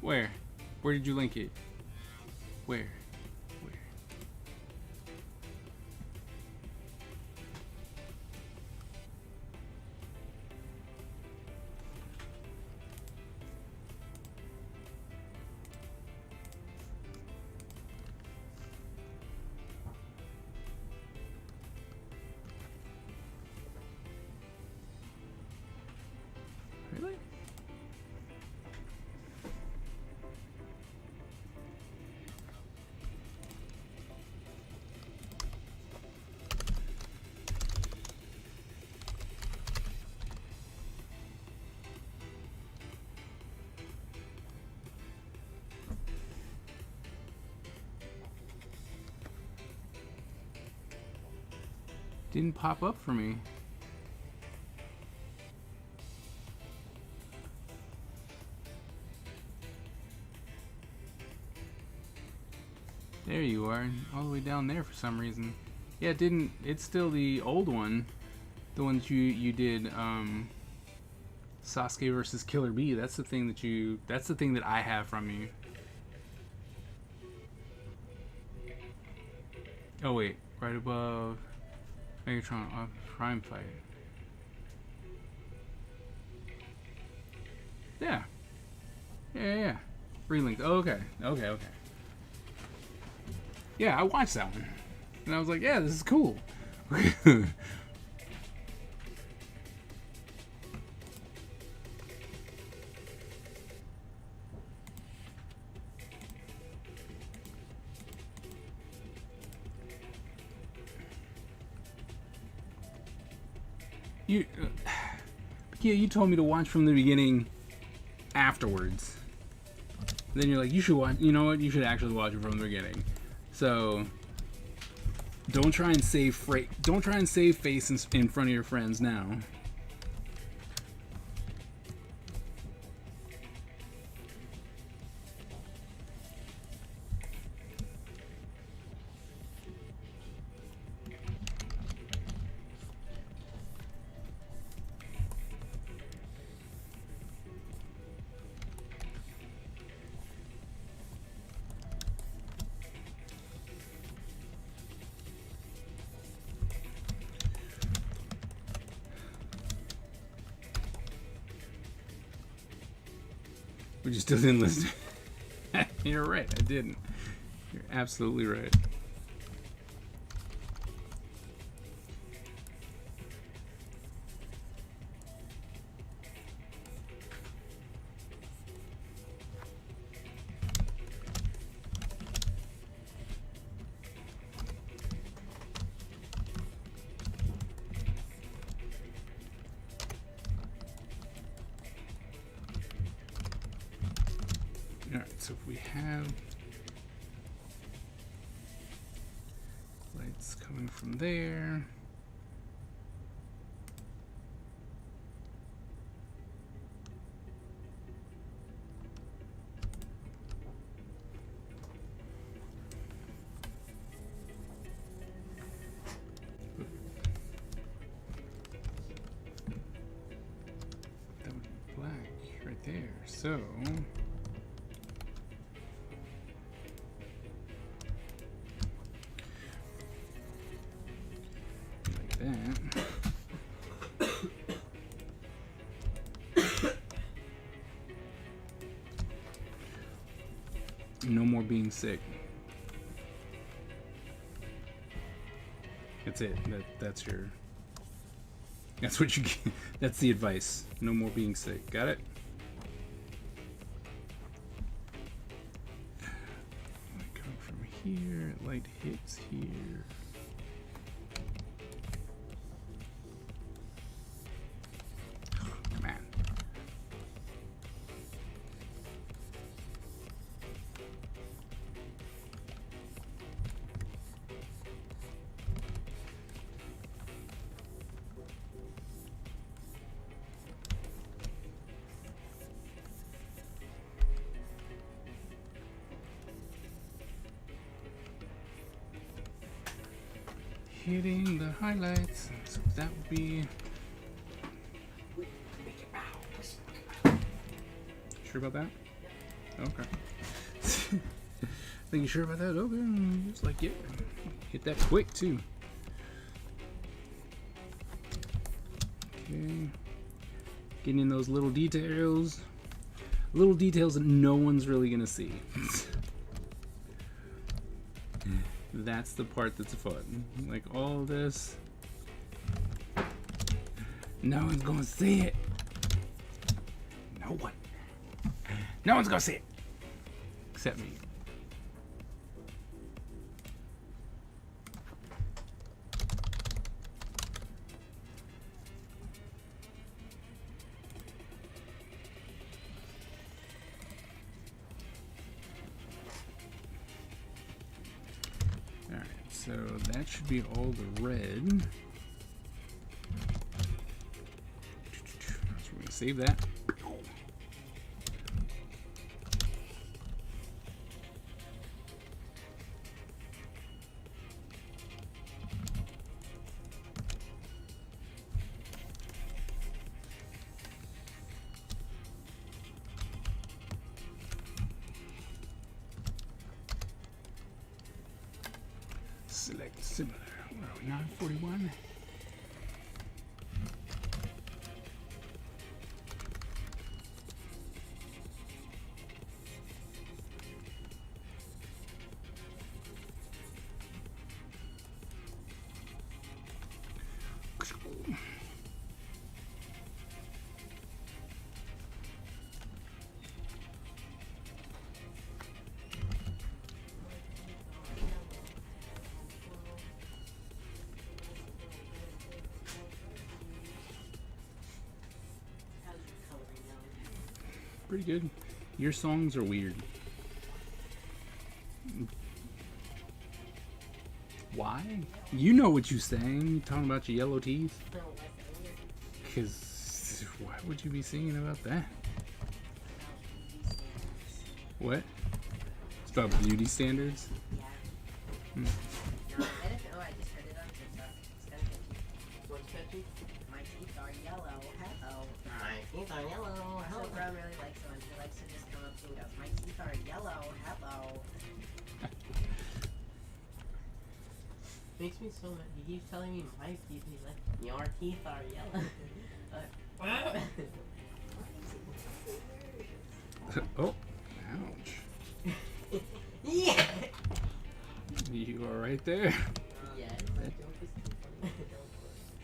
Where? Where did you link it? Where? Where? Really? Didn't pop up for me. There you are, all the way down there for some reason. Yeah, it didn't. It's still the old one, the one that you did. Sasuke versus Killer Bee. That's the thing that you. That's the thing that I have from you. Oh wait, right above Megatron Prime Fight. Yeah. Yeah. Relink. Oh, okay. Okay. Yeah, I watched that one. And I was like, yeah, this is cool. You told me to watch from the beginning afterwards. Then you're like, you should watch. You know what? You should actually watch it from the beginning. So don't try and save face in front of your friends now. We just still didn't listen. You're right, I didn't. You're absolutely right. Alright, so if we have lights coming from there. That would be black right there. So no more being sick. That's it. That's what you get. That's the advice. No more being sick. Got it? Light coming from here. Light hits here. Man. Hitting the highlights. So that would be. Sure about that? Okay. Think you sure about that? Okay. It's like, yeah. Hit that quick too. Okay. Getting in those little details. Little details that no one's really gonna see. That's the part that's fun. Like all this. No one's gonna see it. No one. No one's gonna see it. Except me. Alright, so that should be all the red. So we're gonna save that. Select similar. Where are we? 941. How's your coloring going? Pretty good. Your songs are weird. Why? You know what you sang. You talking about your yellow teeth? No, what's that weird? Because why would you be singing about that? What? It's about beauty standards? Yeah. Hmm. No, I didn't know. I just heard it on TikTok. It's kind of catchy. What's catchy? My teeth are yellow. Hello. My teeth are yellow. So Bro really likes it when he likes to just come up to me and goes, my teeth are yellow. Hello. Makes me so mad. He keeps telling me my teeth. He's like, your teeth are yellow. Like, Oh, ouch. yeah. You are right there. Yeah, that joke is too funny.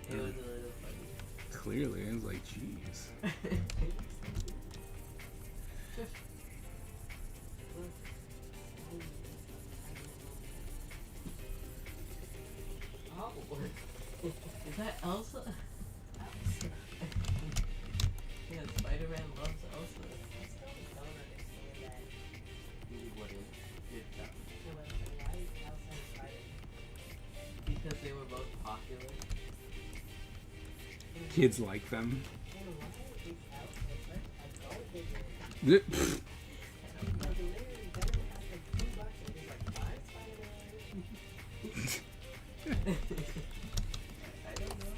It was a little funny. Clearly, I was like, jeez. Oh, is that Elsa? Yeah, Spider-Man loves Elsa. I still don't understand that. You wouldn't. You're dumb. No, but why is Elsa and Spider-Man? Because they were both popular. Kids like them. And why is Elsa a gold digger? Th- Like, literally, Venom has like 2 bucks and there's like 5 Spider-Man. I don't know.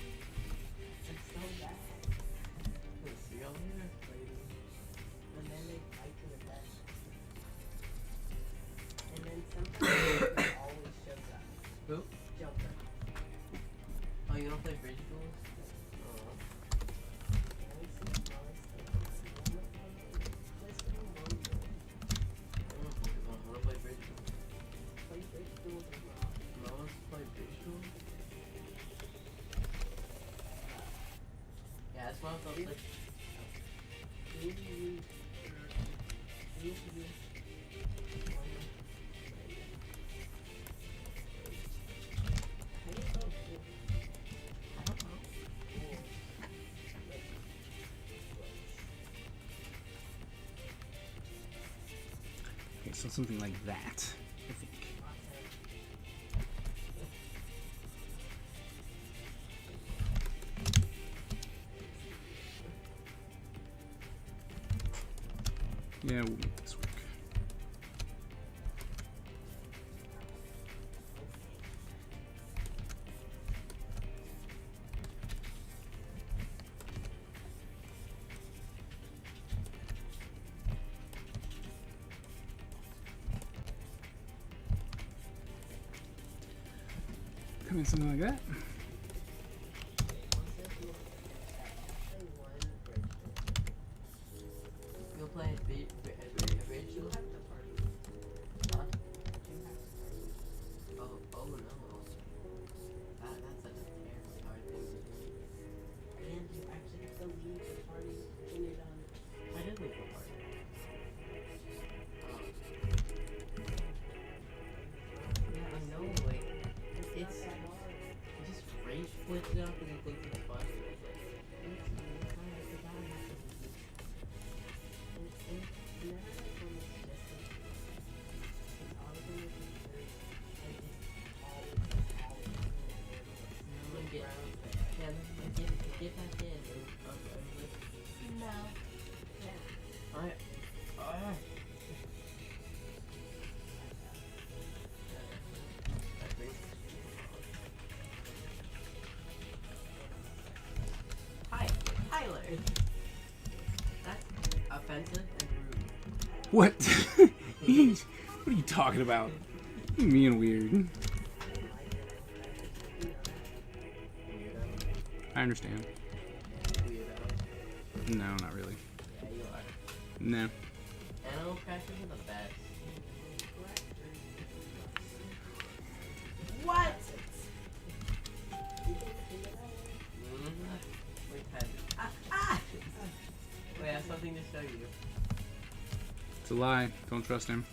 It's so bad. Let's see all here. And then they fight to the death. And then sometimes Joker always shows up. Who? Joker. Oh, you don't play Bridge Duels? Oh. Let me see the smallest thing. Listen, one duel. I wanna play Bridge Duels. Play Bridge Duels and Raw. I want to play Bridge Duels. Yeah, that's what I thought. Like, I don't know. Okay, so something like that. I think. Yeah, we'll make this work. Come in something like that. You'll play Bridge Duels? Huh? Oh no. That's such a terribly hard thing to do. And you actually have to leave the party when you're done. I did leave the party. Yeah, I know, like, it's Not that hard. you just rage quit it up and you think it's fun. Get back in. No. Hi, Tyler. That's offensive and rude. What? What are you talking about? You mean weird? I I understand. Weirdo. No, not really. Yeah, you are. No. Animal crackers are the best. What? Wait, Wait, I have something to show you. It's a lie. Don't trust him.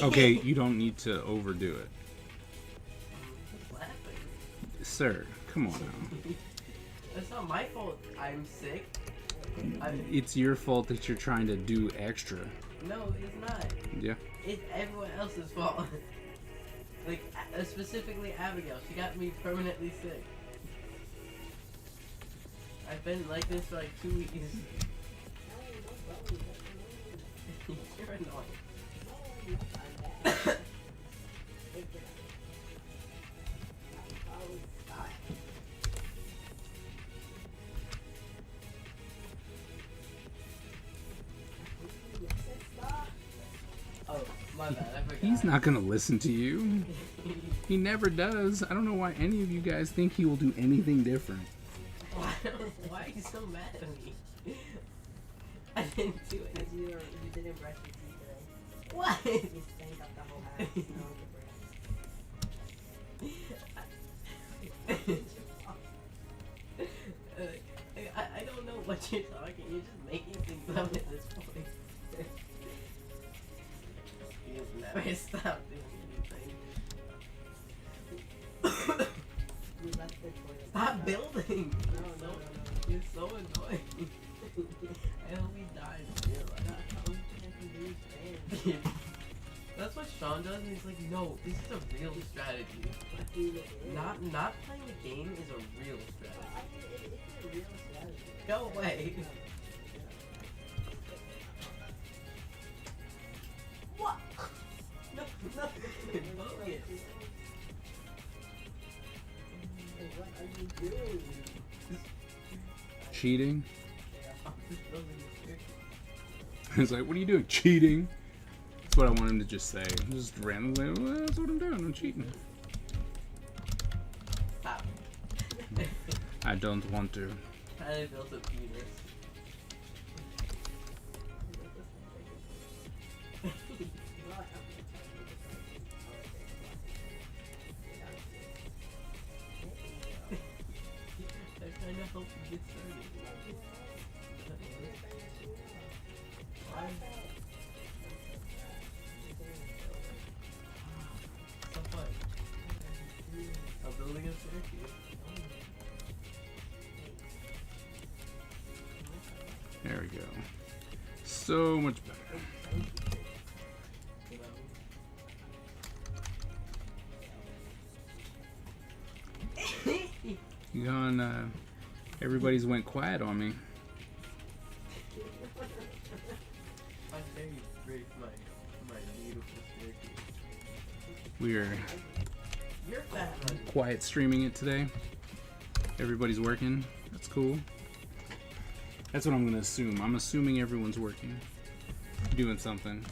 Okay, you don't need to overdo it. Just laughing. Sir, come on now. That's not my fault. I'm sick. It's your fault that you're trying to do extra. No, it's not. Yeah. It's everyone else's fault. Like, specifically Abigail. She got me permanently sick. I've been like this for like 2 weeks. You're annoying. Oh, my bad. I forgot. He's not gonna listen to you. He never does. I don't know why any of you guys think he will do anything different. Why are you so mad at me? I didn't do it. You didn't brush your teeth today. What? You stank up the whole house. I don't know what you're talking. You're just making things up at this point. You'll never stop doing anything. You left the toilet. Stop building. No. You're so annoying. I hope he dies in real life. That's what Sean does, and he's like, no, this is a real strategy. Not playing the game is a real strategy. It's a real strategy. Go away. What? No, bogus. What are you doing? Cheating? I'm just building a staircase. He's like, what are you doing? Cheating? That's what I want him to just say. Just randomly, well, that's what I'm doing. I'm cheating. Stop. I don't want to. I built a penis. They're trying to help you get started. Why? Stop what? I'm building a staircase. There we go. So much better. You gone, everybody's went quiet on me. I dare you break my beautiful staircase. We're You're fat, honey. quiet streaming it today. Everybody's working. That's cool. That's what I'm gonna assume. I'm assuming everyone's working. Doing something.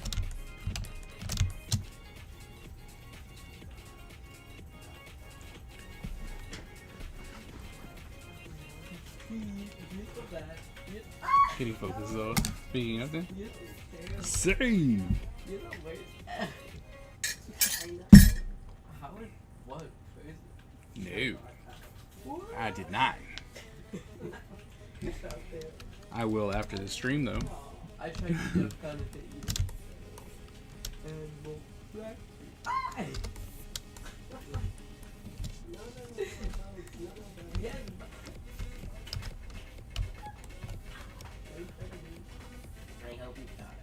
You're so bad. Getting focus though. Speaking of that. You're so terrible. Same! You're the worst. How is what? No. I did not. I will after the stream though. I tried to jump down and hit you. And we'll black. Yes. I hope you die.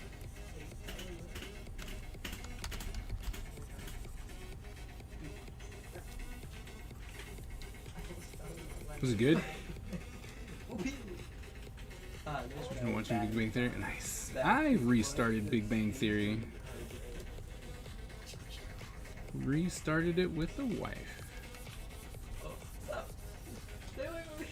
Was it good? There's Been watching Big Bang Theory? Nice. I restarted Big Bang Theory. Restarted it with the wife. Oh, stop. Stay away from me.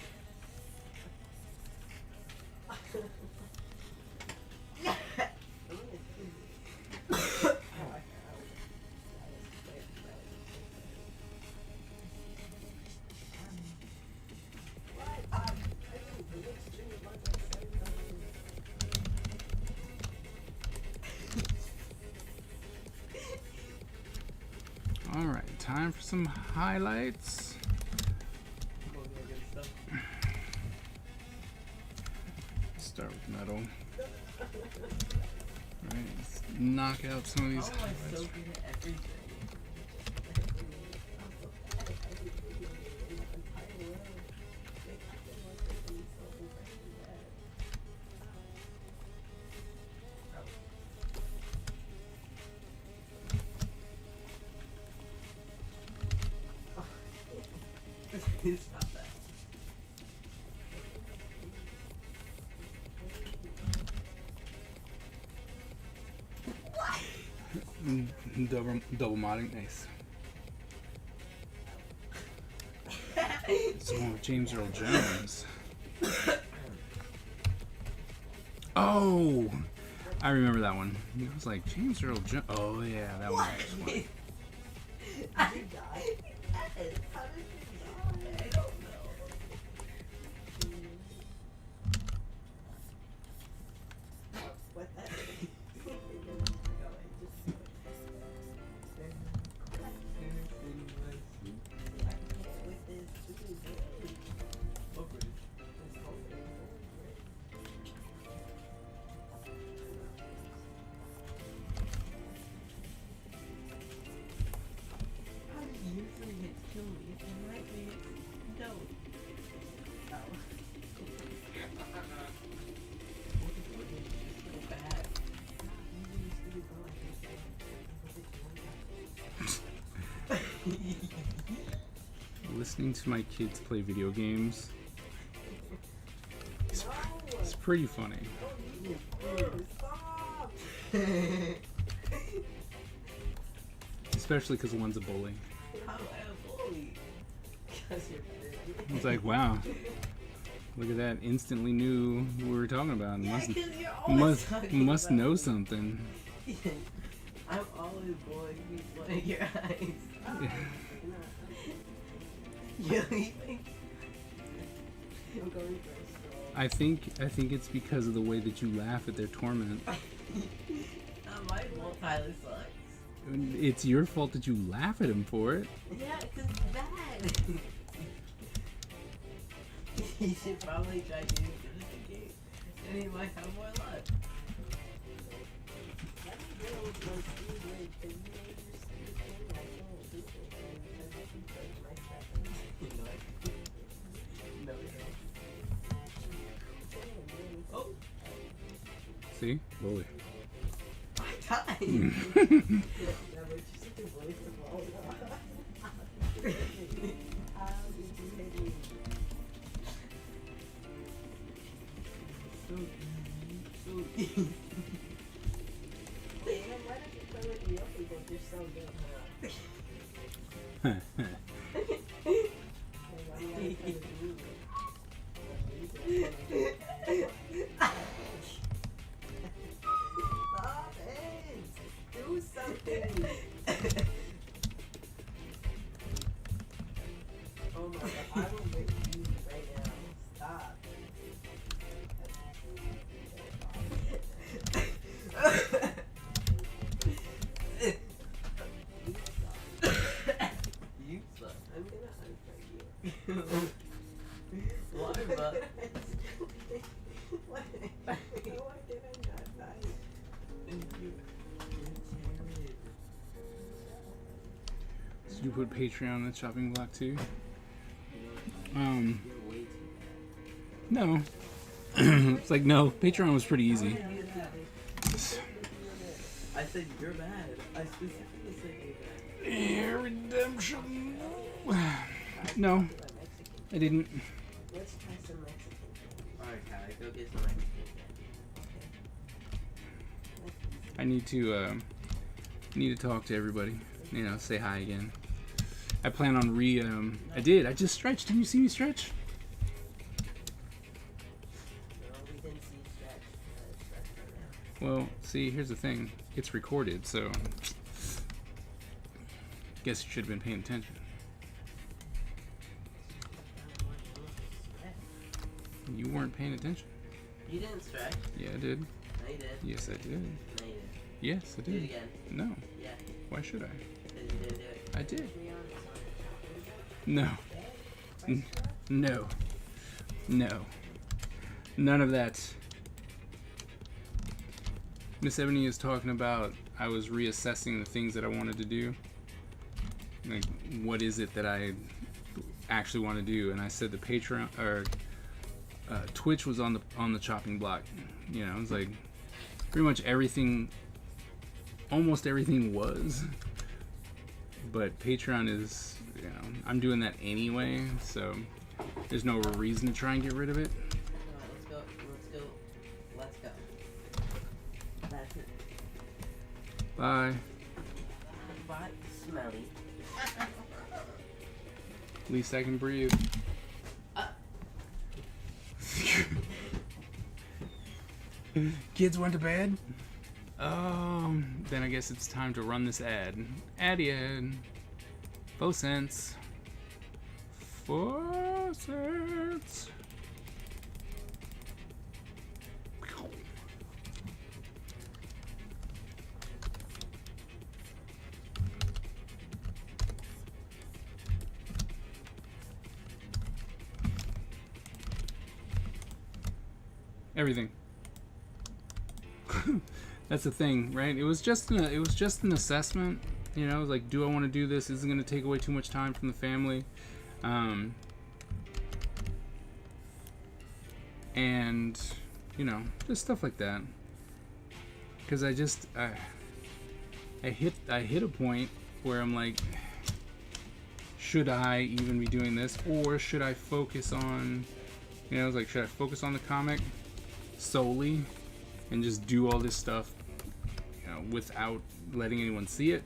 time for some highlights. All the good stuff. Start with metal. Alright, let's knock out some of How these am I highlights. so good at everything? Stop that. Double modding, nice. It's one with James Earl Jones. Oh, I remember that one. It was like James Earl Jones. Oh yeah, that one. Was funny. I died. How did you die? I don't know. What that is? With this, this is good. What bridge? This whole thing. How did you usually hit kill me? If you might be don't. Oh. What the fuck is just so bad? Listening to my kids play video games. It's pretty funny. Stop! Especially because one's a bully. How am I a bully? Because you're better. It's like, wow. Look at that. Instantly knew what we were talking about. Yeah, Must 'cause you're always talking must about know me. something. I'm always going to be one of your eyes. Yeah. You leaving? I'm going for a stroll. I think it's because of the way that you laugh at their torment. Not my fault Tyler sucks. It's your fault that you laugh at him for it. Yeah, 'cause it's bad. He should probably try getting good at the game. And he might have more luck. Let me deal with my speed rate, 'cause you made your stupid thing. I can't do it. And I keep playing my stuff. You know it. No, you don't. Oh, See? Bully. I died. Yeah, but you're such a voice of all. How did you hit me? So easy. So easy. Damn, why don't you play with the other people? You're so good, huh? Like, why do you gotta play with me? Stop it! Do something! Oh my god, I will make you right now. Stop. You suck. I'm gonna unfriend you. Why, but? Why did I not die? You're Did you put Patreon on the chopping block too? way too No. It's like, no, Patreon was pretty easy. bad. I said you're bad. I specifically said you're bad. Yeah, redemption. No, I didn't. Let's try some Mexican food. Alright, Kai, go get some Mexican. I need to talk to everybody. You know, say hi again. I plan on I did. I just stretched. Didn't you see me stretch? No, we didn't see stretch. Stretch right now. Well, see, here's the thing. It's recorded, so guess you should have been paying attention. You weren't paying attention. You didn't stretch. Yeah, I did. No, you did. Yes, I did. No, you did. Yes, I Do it did. again. No. Yeah, Why should I? because you didn't do it. I did. We are No. No. No. None of that. Miss Ebony is talking about I was reassessing the things that I wanted to do. Like, what is it that I actually want to do? And I said the Patreon or Twitch was on the chopping block. You know, it's like pretty much everything, almost everything was. But Patreon is, you know, I'm doing that anyway, so there's no reason to try and get rid of it. Alright, let's go. That's it. Bye. Bye, smelly. At least I can breathe. Kids went to bed? Then I guess it's time to run this ad. Addy ad. 4 cents. 4 cents. Everything. That's the thing, right? It was just an assessment. You know, like, do I want to do this? Is it going to take away too much time from the family? And you know, just stuff like that. Because I hit a point where I'm like, should I even be doing this, or should I focus on, you know, it's like, should I focus on the comic solely and just do all this stuff, you know, without letting anyone see it,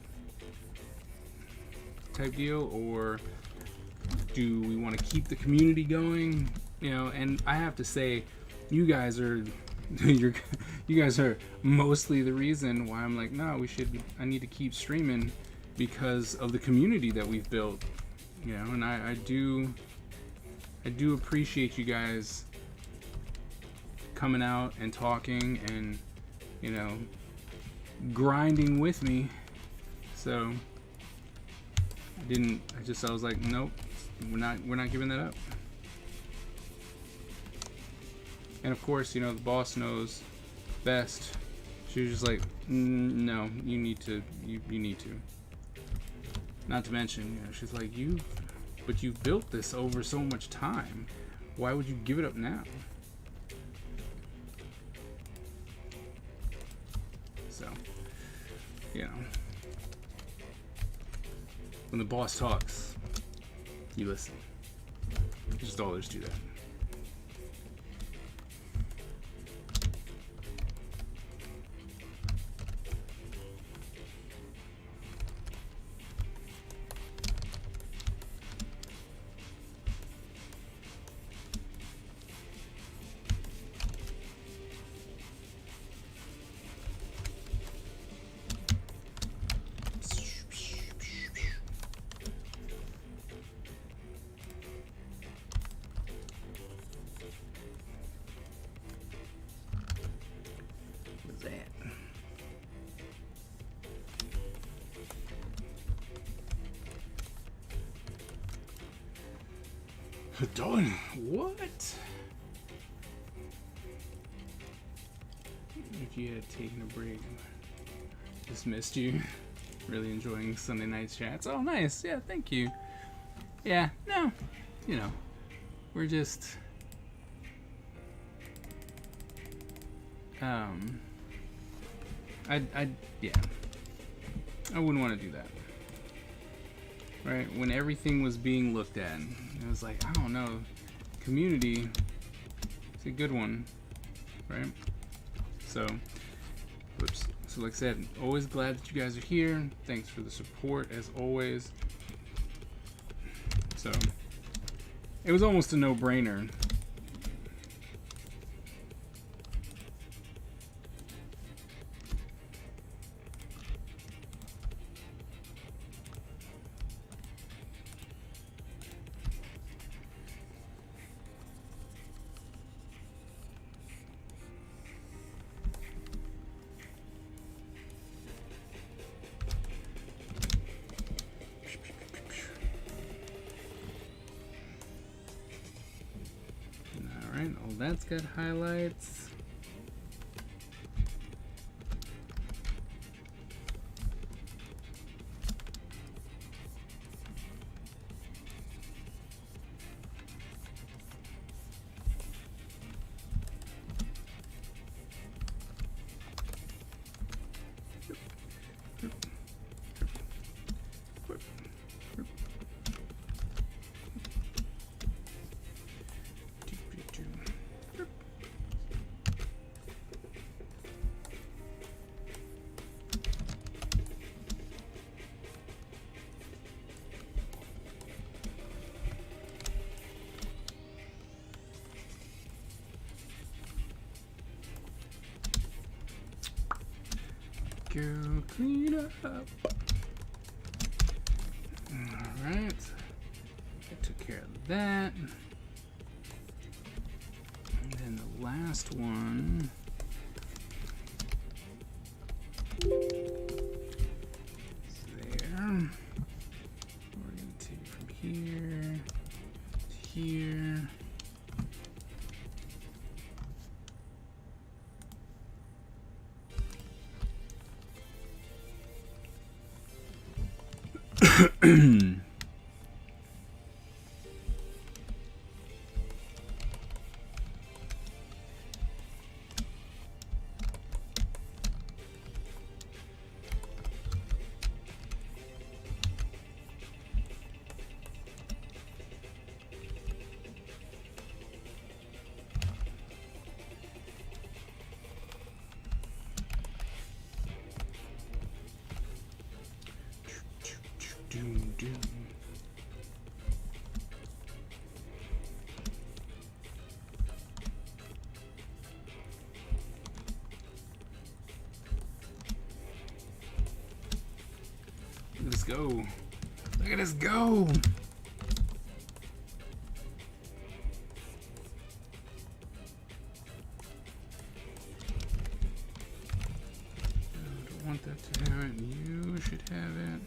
type deal, or do we want to keep the community going, you know? And I have to say, you guys are you guys are mostly the reason why I'm like, no, I need to keep streaming, because of the community that we've built, you know. And I do appreciate you guys coming out and talking and, you know, grinding with me. So I was like, nope, we're not giving that up. And of course, you know, the boss knows best. She was just like, no, you need to. Not to mention, you know, she's like, but you've built this over so much time. Why would you give it up now? So, you know, when the boss talks, you listen. Just all there's to that. What's that? Done. What? If you had taken a break, just missed you. Really enjoying Sunday night chats. Oh, nice. Yeah, thank you. Yeah, no, you know, we're just yeah, I wouldn't want to do that. Right, when everything was being looked at, it was like, I don't know, community, it's a good one, right? So, whoops. So like I said, always glad that you guys are here. Thanks for the support as always. So, it was almost a no-brainer. that's got highlights. Go clean up. Alright. I took care of that. And then the last one. Is there. We're going to take it from here to here. Doom, doom. Look at us go. Look at us go. I don't want that to have it. You should have it.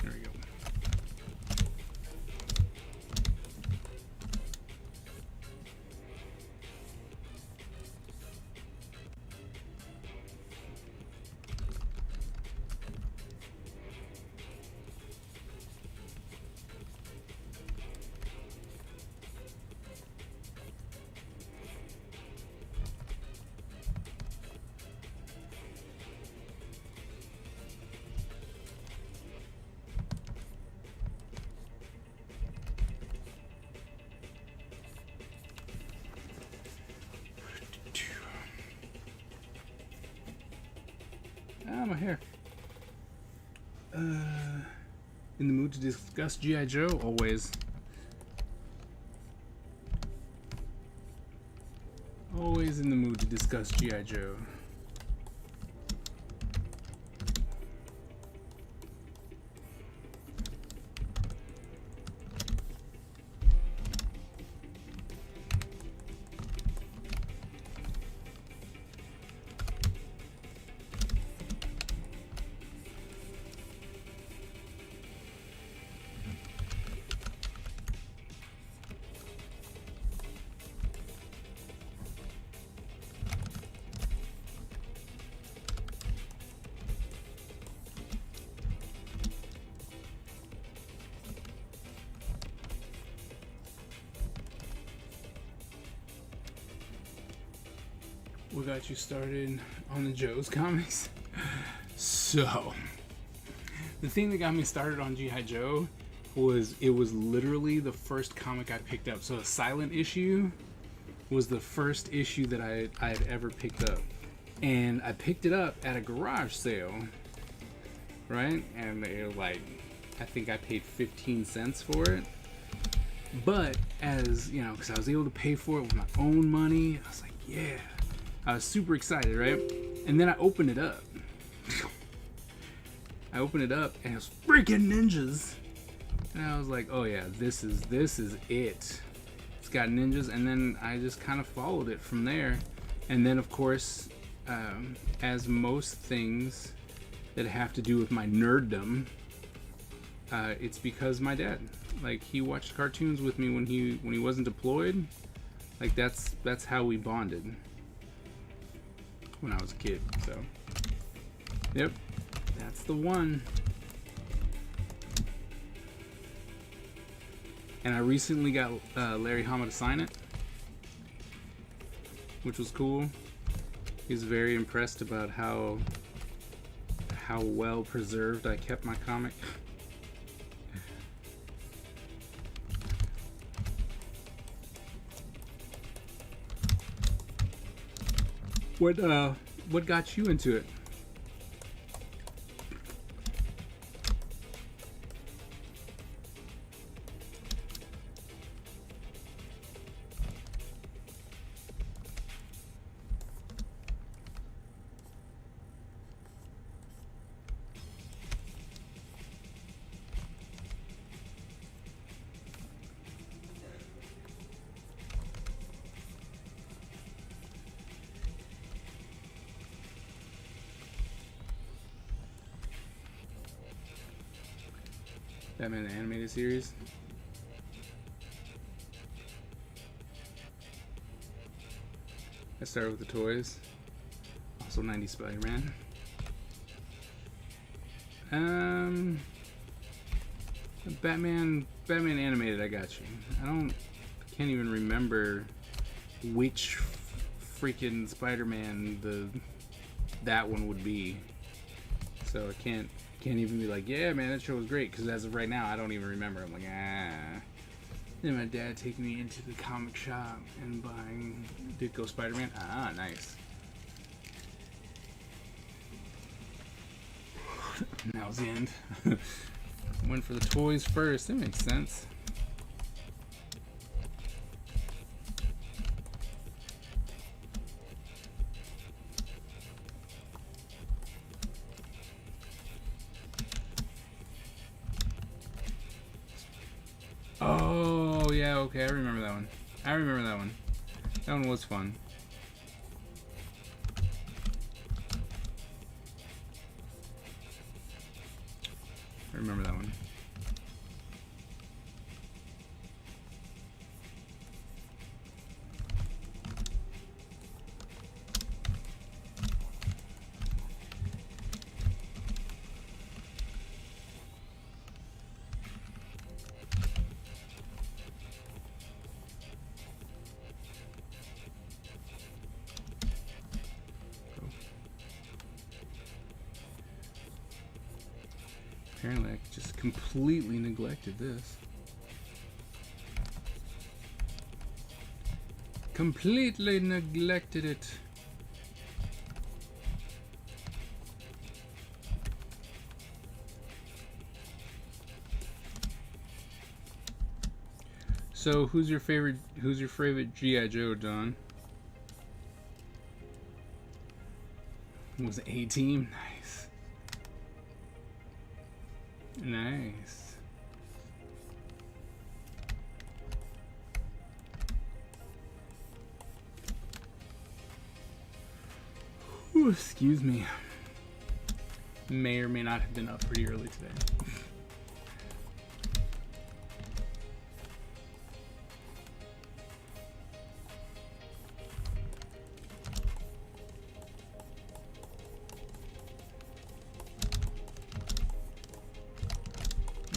There we go. Ah, my hair. In the mood to discuss G.I. Joe? Always. Always in the mood to discuss G.I. Joe. What got you started on the Joe's comics? So, the thing that got me started on G.I. Joe was it was literally the first comic I picked up. So, a silent issue was the first issue that I had ever picked up. And I picked it up at a garage sale, right? And they were like, I think I paid 15 cents for it. But as, you know, because I was able to pay for it with my own money, I was like, yeah. I was super excited, right? And then I opened it up. I opened it up and it was freaking ninjas. And I was like, oh yeah, this is it. It's got ninjas, and then I just kind of followed it from there. And then, of course, as most things that have to do with my nerddom, it's because my dad, like, he watched cartoons with me when he wasn't deployed. Like, that's how we bonded when I was a kid. So, yep, that's the one. And I recently got Larry Hama to sign it, which was cool. He's very impressed about how well preserved I kept my comic. What got you into it? Batman the Animated Series. I started with the toys. Also 90s Spider-Man. Batman Animated, I got you. Can't even remember which freaking Spider-Man that one would be. So I can't even be like, yeah, man, that show was great, because as of right now, I don't even remember. I'm like, Then my dad taking me into the comic shop and buying Ditko Spider-Man. Nice. And that was the end. Went for the toys first. That makes sense. Oh, yeah, okay, I remember that one. That one was fun. I remember that one. Apparently I just completely neglected this. Completely neglected it. So who's your favorite G.I. Joe, Don? Was it A-Team? Nice. Nice. Ooh, excuse me. May or may not have been up pretty early today.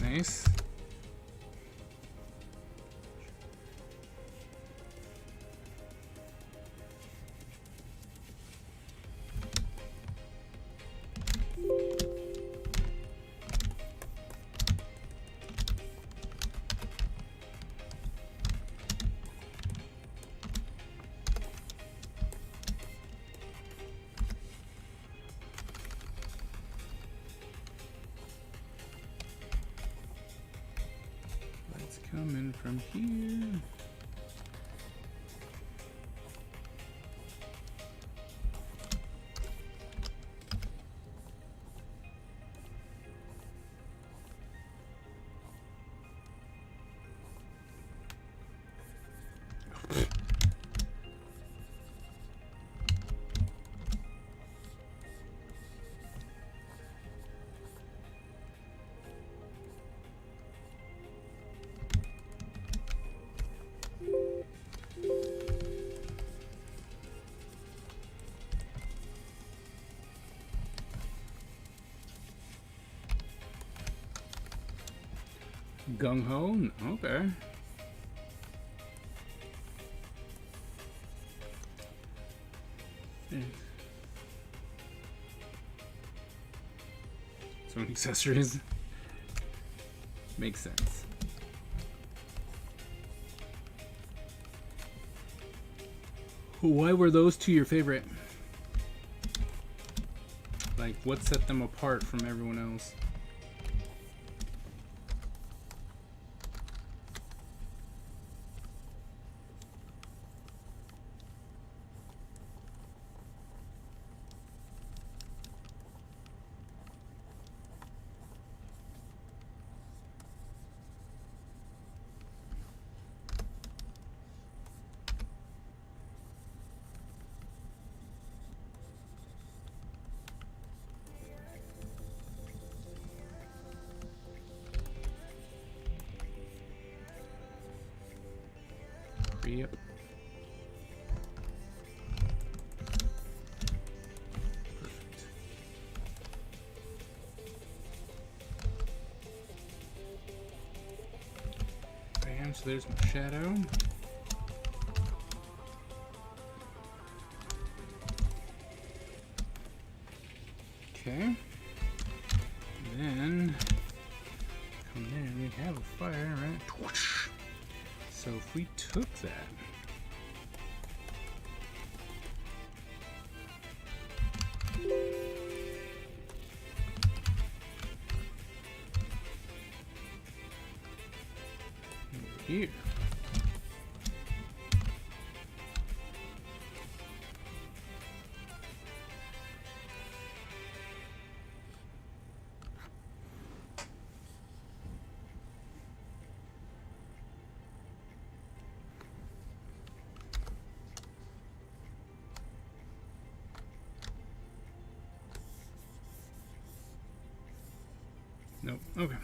Nice. Coming from here. Gung Ho? Okay. Yeah. So many accessories. Makes sense. Why were those two your favorite? Like, what set them apart from everyone else? Yep. Perfect. Bam, so there's my shadow. Okay. Then come there and we have a fire, right? So if we took that, over here, nope. Okay.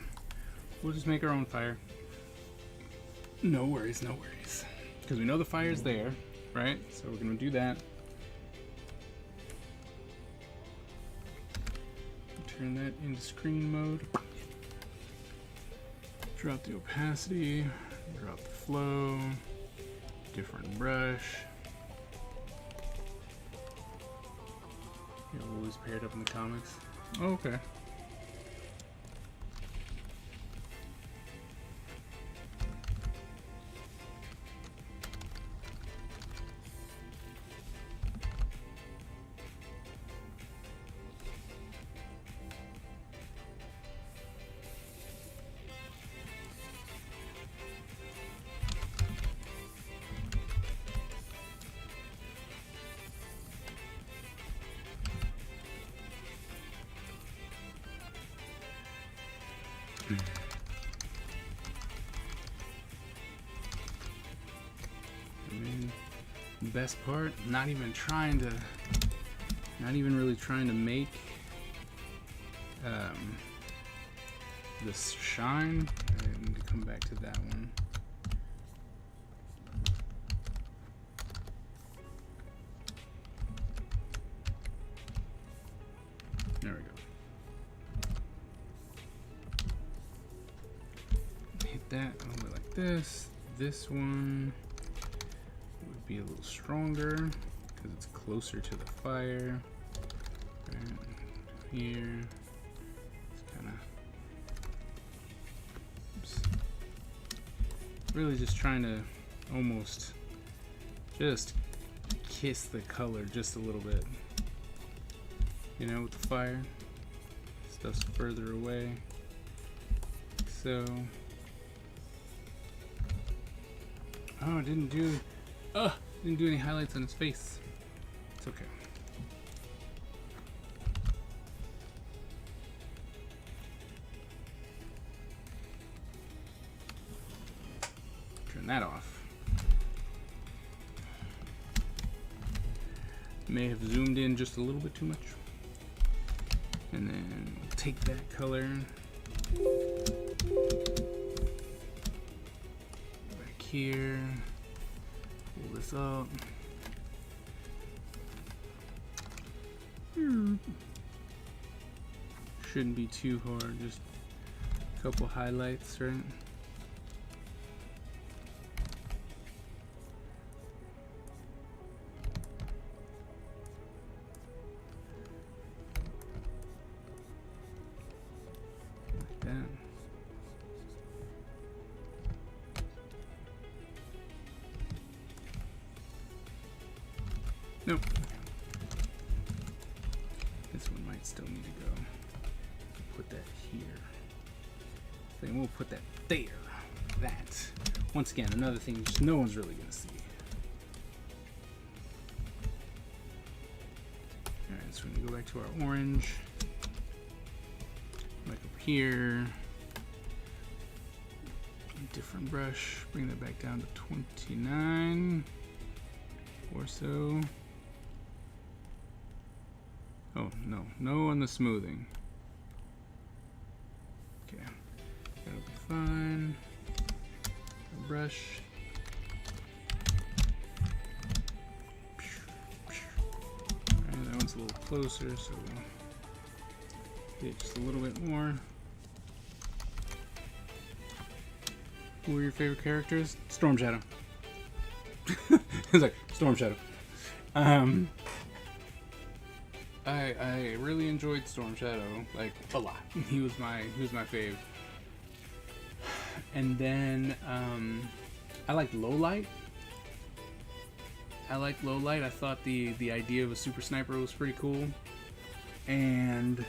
We'll just make our own fire. No worries, no worries. Because we know the fire's there, right? So we're gonna do that. Turn that into screen mode. Drop the opacity, drop the flow, different brush. Yeah, always paired up in the comics. Oh, okay. Best part, not even really trying to make this shine. I need to come back to that one. There we go. Hit that over like this. This one would be a little stronger because it's closer to the fire. And here, it's kind of really just trying to almost just kiss the color just a little bit. You know, with the fire, stuff's further away. So, oh, didn't do any highlights on his face. It's okay. Turn that off. May have zoomed in just a little bit too much. And then we'll take that color back here. Pull this up. Shouldn't be too hard, just a couple highlights, right? Nope. This one might still need to go. Put that here. Then we'll put that there. That. Once again, another thing just no one's really gonna see. Alright, so we're gonna go back to our orange. Back up here. Different brush. Bring that back down to 29 or so. Oh, no. No on the smoothing. Okay. That'll be fine. A brush. Alright, that one's a little closer, so we'll get just a little bit more. Who are your favorite characters? Storm Shadow. It's like Storm Shadow. I really enjoyed Storm Shadow, like a lot. He was my fave. And then I liked Lowlight. I thought the idea of a super sniper was pretty cool. And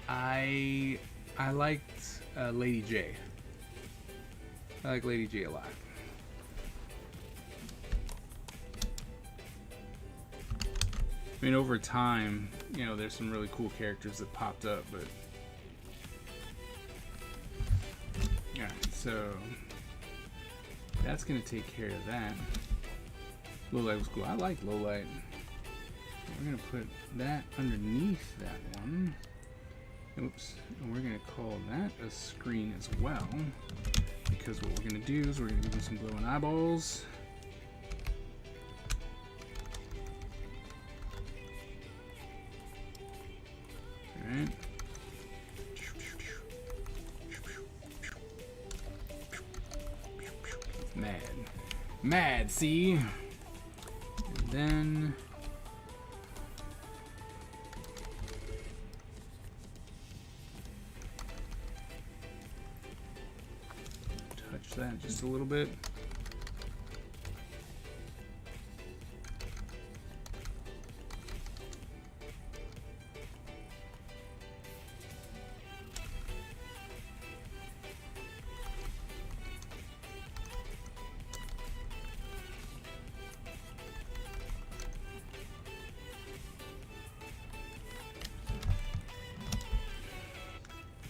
I liked Lady J. I like Lady J a lot. I mean, over time, you know, there's some really cool characters that popped up, but yeah, so that's gonna take care of that. Lowlight was cool. I like Lowlight. We're gonna put that underneath that one. Oops, and we're gonna call that a screen as well, because what we're gonna do is we're gonna give him some glowing eyeballs. Alright. Mad, see? And then touch that just a little bit.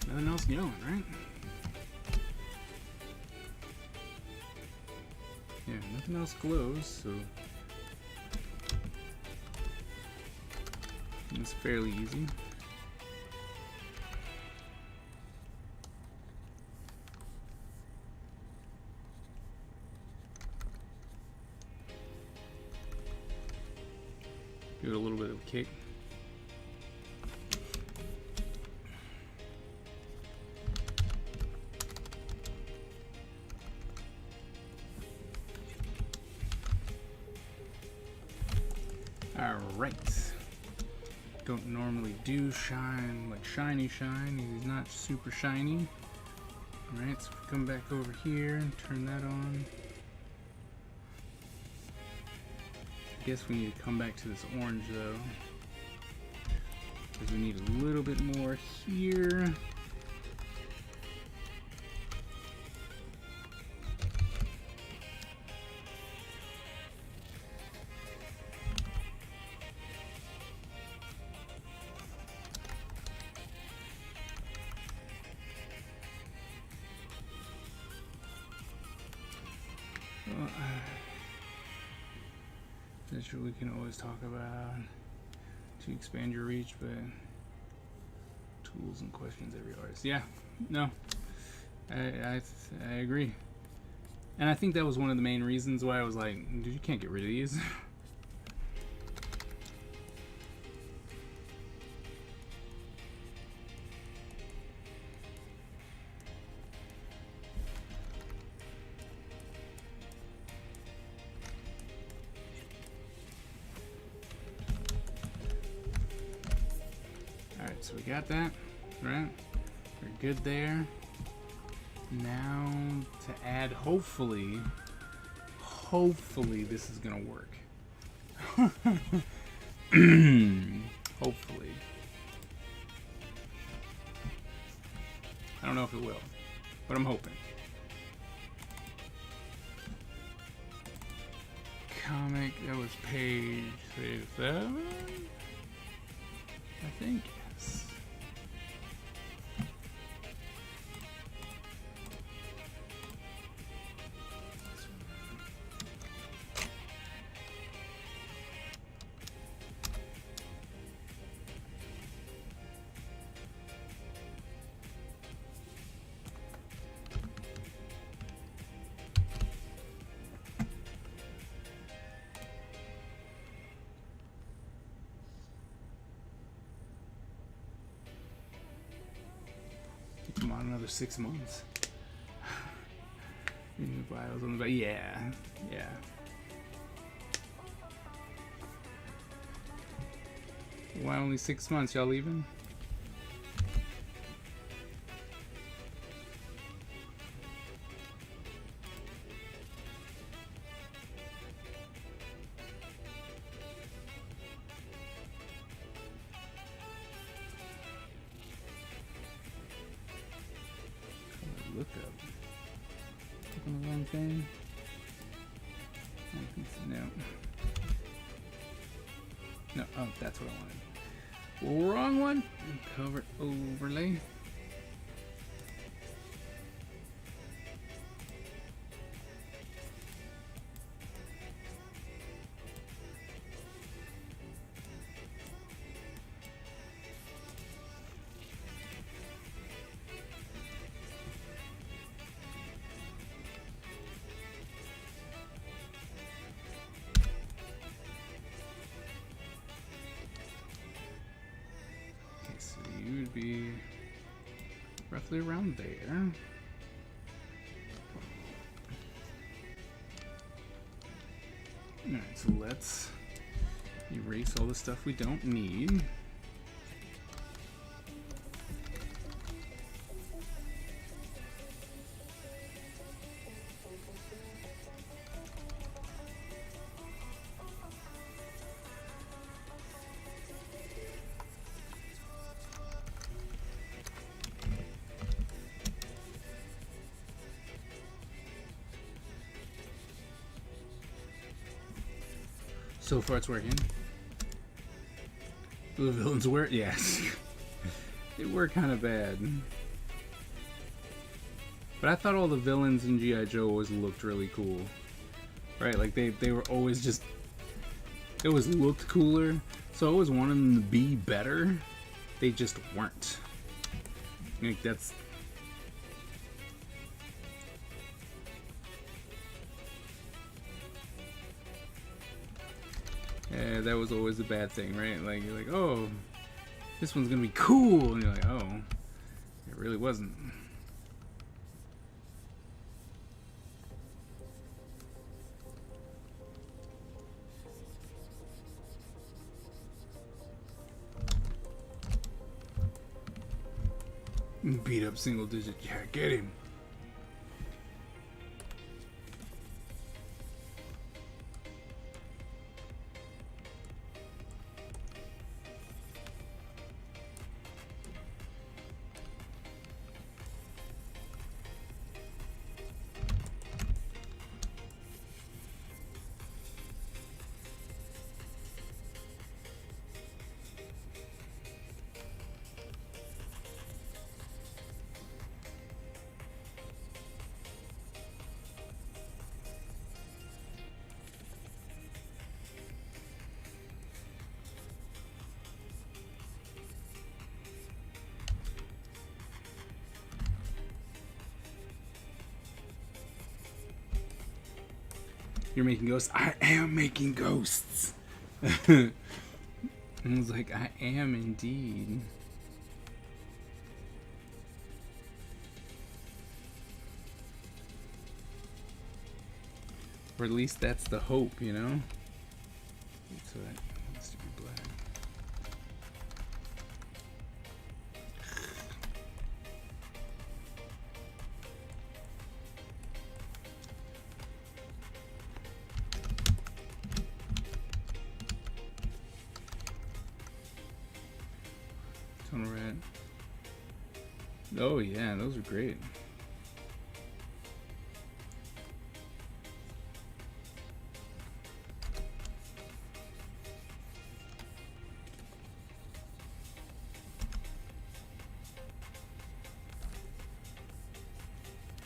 Nothing else going, right? Yeah, nothing else glows, so it's fairly easy. Give it a little bit of a kick. Alright. Don't normally do shine, like shiny shine. He's not super shiny. Alright, so if we come back over here and turn that on. I guess we need to come back to this orange though, because we need a little bit more here. Well, that's what we can always talk about to expand your reach, but tools and questions every artist. Yeah, no, I agree, and I think that was one of the main reasons why I was like, dude, you can't get rid of these. So we got that, right? We're good there. Now to add, hopefully hopefully this is gonna work. Hopefully. I don't know if it will, but I'm hoping. Comic, that was page 37? I think, yes. Come on, another 6 months. New bios on the back. Yeah, yeah. Why only 6 months? Y'all leaving? Look up. Click on the wrong thing. I don't think so. No. No. Oh, that's what I wanted. Wrong one. Cover overlay. So you would be roughly around there. Alright, so let's erase all the stuff we don't need. So far it's working. Do the villains work? Yes. They were kind of bad. But I thought all the villains in G.I. Joe always looked really cool. Right? Like they were always just... They always looked cooler. So I always wanted them to be better. They just weren't. Like that's... Yeah, that was always a bad thing, right? Like, you're like, oh, this one's gonna be cool. And you're like, oh, it really wasn't. Beat up single digit. Yeah, get him. You're making ghosts? I am making ghosts. I was like, I am indeed. Or at least that's the hope, you know? So that needs to be black. Tunnel Rat. Oh yeah, those are great.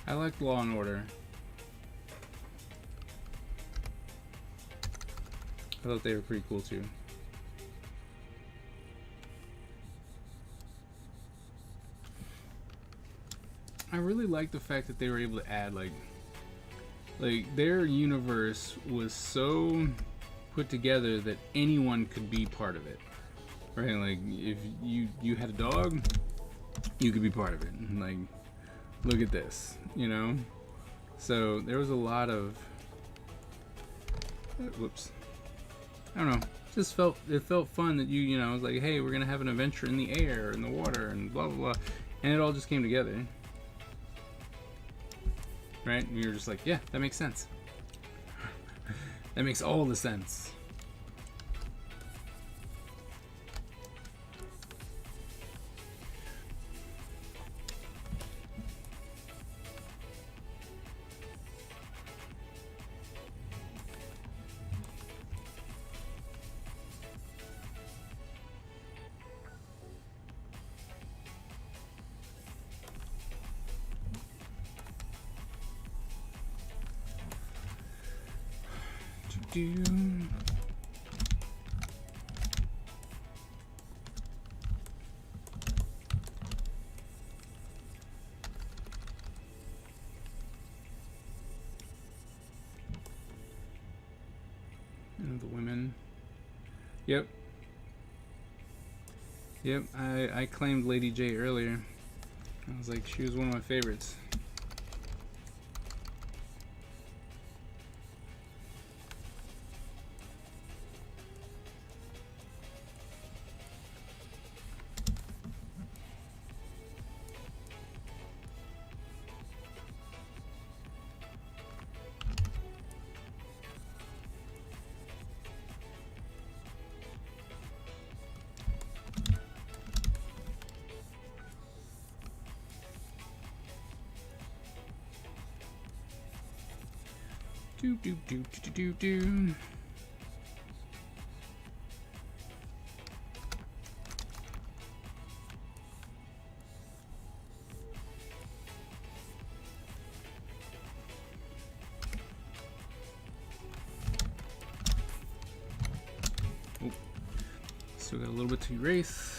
I like Law and Order. I thought they were pretty cool too. I really like the fact that they were able to add like their universe was so put together that anyone could be part of it, right? Like if you had a dog, you could be part of it. And, like, look at this, you know. So there was a lot of whoops. I don't know. It felt fun that you know, it was like, hey, we're gonna have an adventure in the air, in the water, and blah blah blah, and it all just came together. Right? And you're just like, yeah, that makes sense. That makes all the sense. And the women. Yep. I claimed Lady J earlier. I was like, she was one of my favorites. Do. Oh, still got a little bit to erase.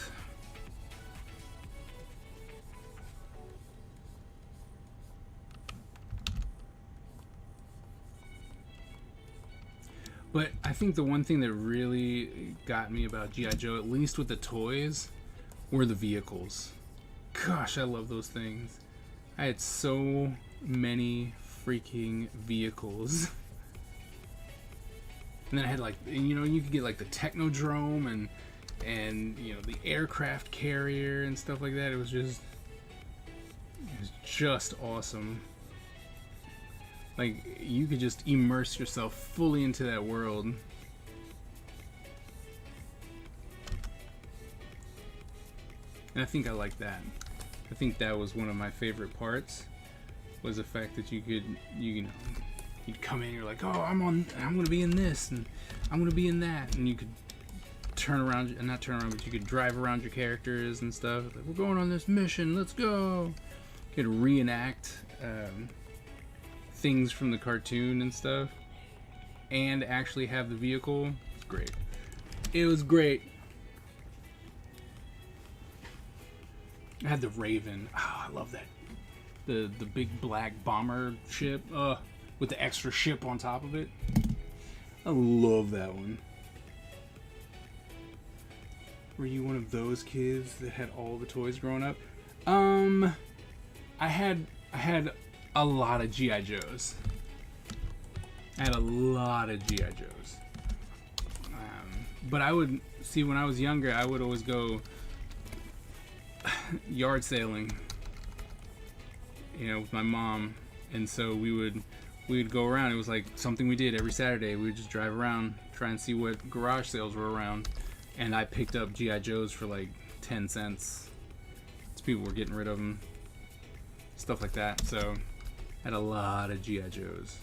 But I think the one thing that really got me about G.I. Joe, at least with the toys, were the vehicles. Gosh, I love those things. I had so many freaking vehicles. And then I had like, you know, you could get like the Technodrome and you know, the aircraft carrier and stuff like that. It was just awesome. Like, you could just immerse yourself fully into that world. And I think I like that. I think that was one of my favorite parts, was the fact that you could, you know, you'd come in and you're like, oh, I'm gonna be in this, and I'm gonna be in that, and you could turn around, and not turn around, but you could drive around your characters and stuff. Like, we're going on this mission, let's go. You could reenact things from the cartoon and stuff, and actually have the vehicle. It's great. It was great. I had the Raven. Oh, I love that. The big black bomber ship, with the extra ship on top of it. I love that one. Were you one of those kids that had all the toys growing up? I had a lot of G.I. Joes. I had a lot of G.I. Joes. But I would, see, when I was younger, I would always go yard sailing, you know, with my mom. And so we would go around. It was like something we did every Saturday. We would just drive around, try and see what garage sales were around. And I picked up G.I. Joes for like 10 cents. So people were getting rid of them, stuff like that. So I had a lot of G.I. Joes.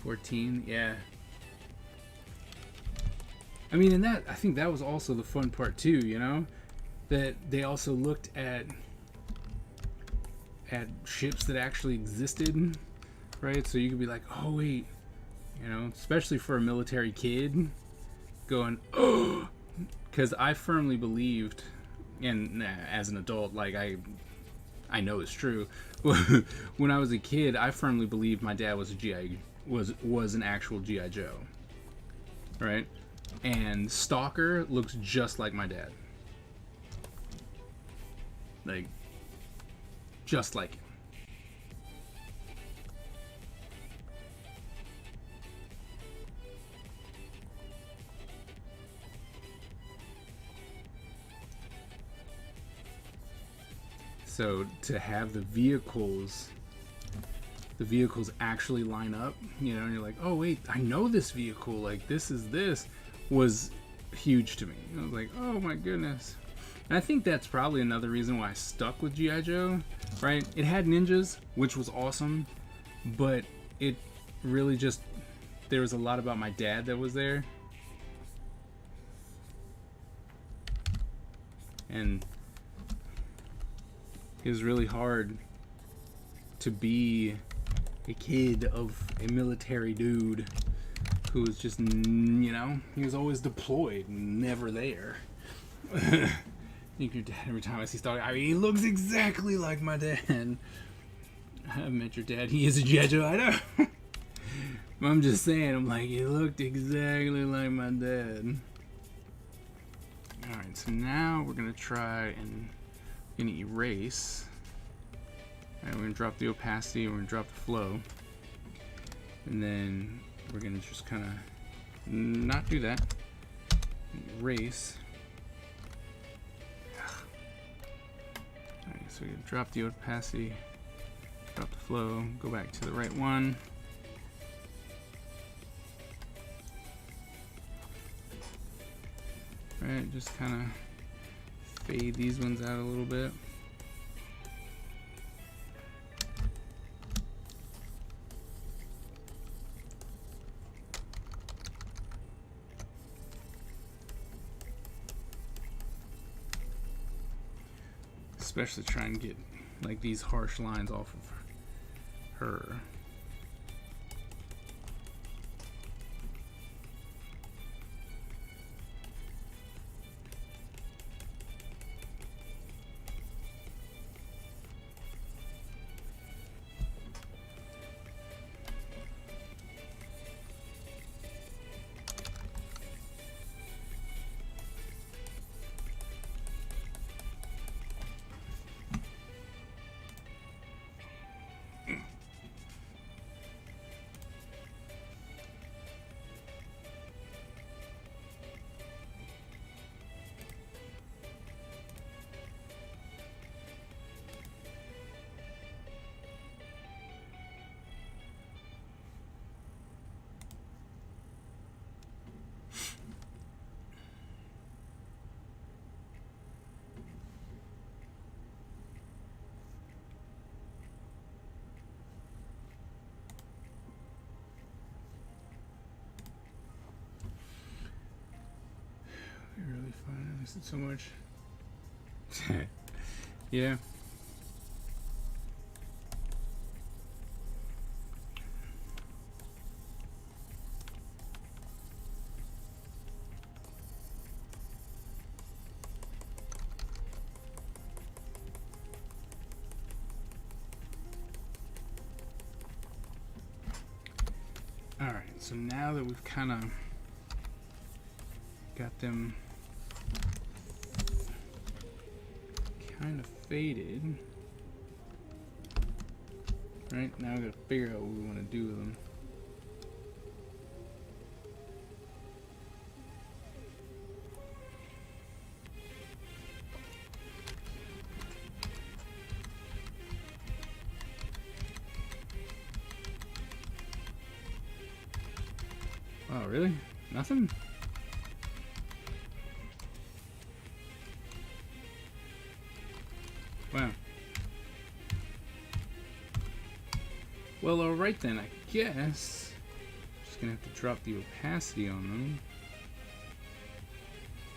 $14, yeah. I mean, and that, I think that was also the fun part too, you know? That they also looked at ships that actually existed, right? So you could be like, oh wait, you know, especially for a military kid, going, oh, because I firmly believed, and as an adult, like I know it's true. When I was a kid, I firmly believed my dad was a GI was an actual G.I. Joe, right? And Stalker looks just like my dad, like just like him. So to have the vehicles actually line up, you know, and you're like, oh wait, I know this vehicle, like this was huge to me. I was like, oh my goodness. And I think that's probably another reason why I stuck with G.I. Joe, right? It had ninjas, which was awesome, but it really just, there was a lot about my dad that was there. And it was really hard to be a kid of a military dude who was just, you know, he was always deployed, never there. I think your dad, every time I see Stalker, I mean, he looks exactly like my dad. I've met your dad, he is a G.I. Joe, I know. I'm just saying, I'm like, he looked exactly like my dad. Alright, so now we're gonna try and erase. Alright, we're gonna drop the opacity, we're gonna drop the flow. And then we're gonna just kinda not do that. Erase. Alright, so we're gonna drop the opacity, drop the flow, go back to the right one. Alright, just kinda fade these ones out a little bit. Especially try and get like these harsh lines off of her. fine. I miss it so much. Yeah. Alright, so now that we've kind of got them kind of faded, right, now we gotta figure out what we want to do with them. Oh, really? Nothing? Wow. Well, alright then, I guess. Just gonna have to drop the opacity on them.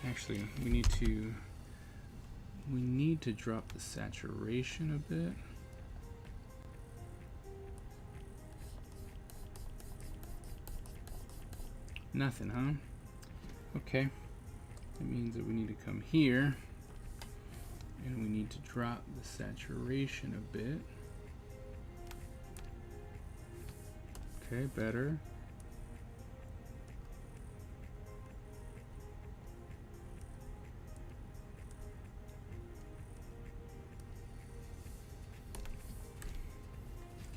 Actually, we need to drop the saturation a bit. Nothing, huh? Okay. That means that we need to come here and we need to drop the saturation a bit. Okay, better.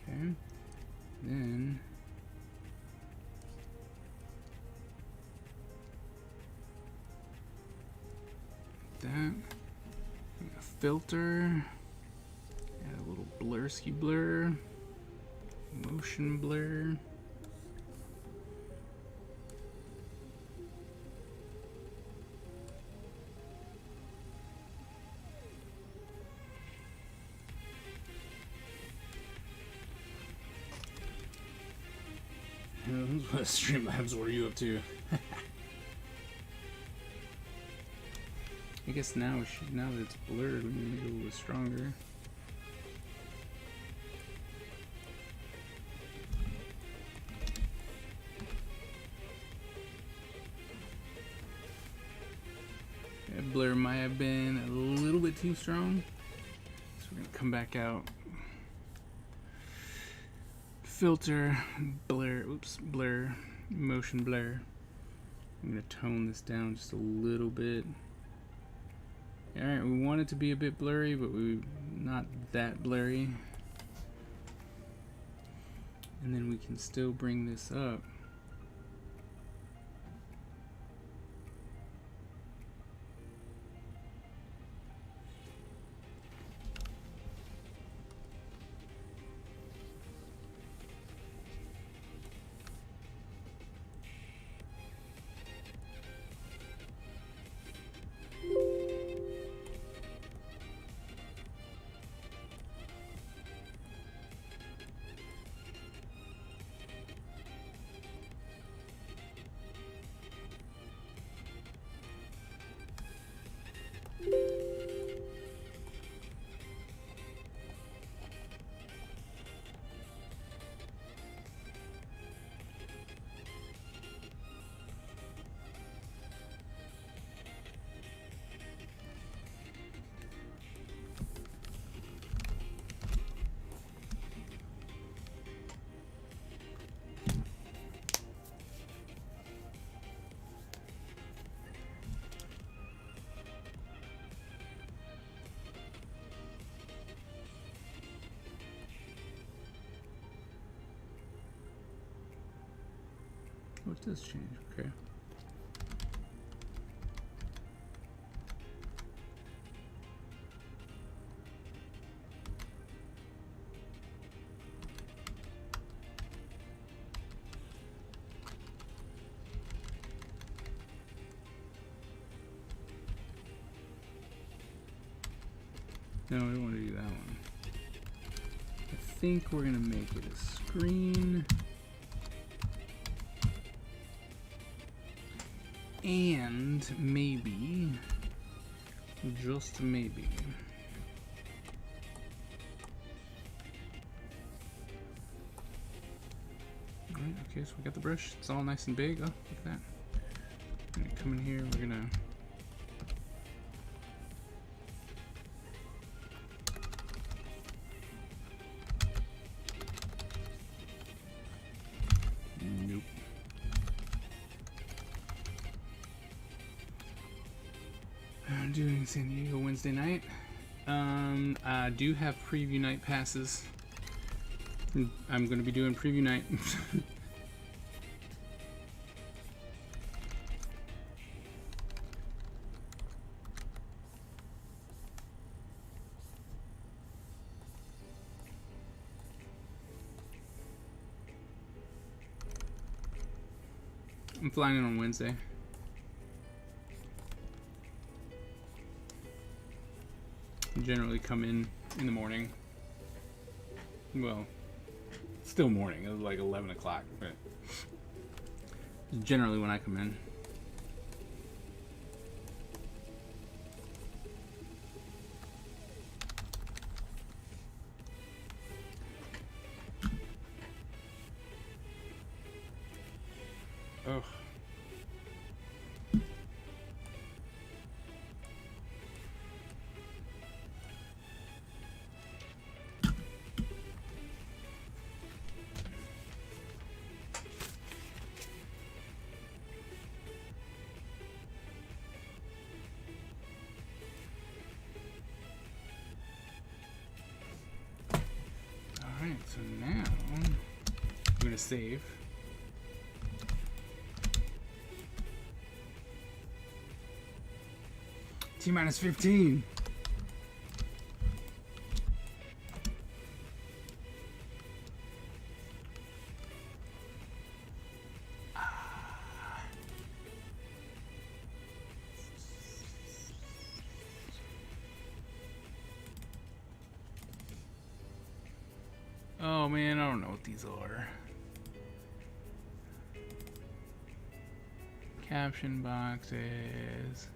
Okay. Then that. A filter. Add a little blurski blur. Motion blur. What Streamlabs were you up to? I guess now we should, now that it's blurred, we need to go a little stronger. That blur might have been a little bit too strong, so we're gonna come back out. Filter, blur, oops, blur, motion blur. I'm gonna tone this down just a little bit. Alright, we want it to be a bit blurry, but not that blurry. And then we can still bring this up. Oh, it does change, okay. No, we don't want to do that one. I think we're gonna make it a screen. And maybe, just maybe, alright, okay, so we got the brush. It's all nice and big. Oh, look at that. I'm gonna come in here. We're gonna nope. I'm doing San Diego Wednesday night. I do have preview night passes. I'm going to be doing preview night. I'm flying in on Wednesday. Generally come in the morning. Well, still morning. It was like 11 o'clock, but generally when I come in. Ugh. Alright, so now I'm gonna save. T-minus 15. Oh man, I don't know what these are. Caption boxes.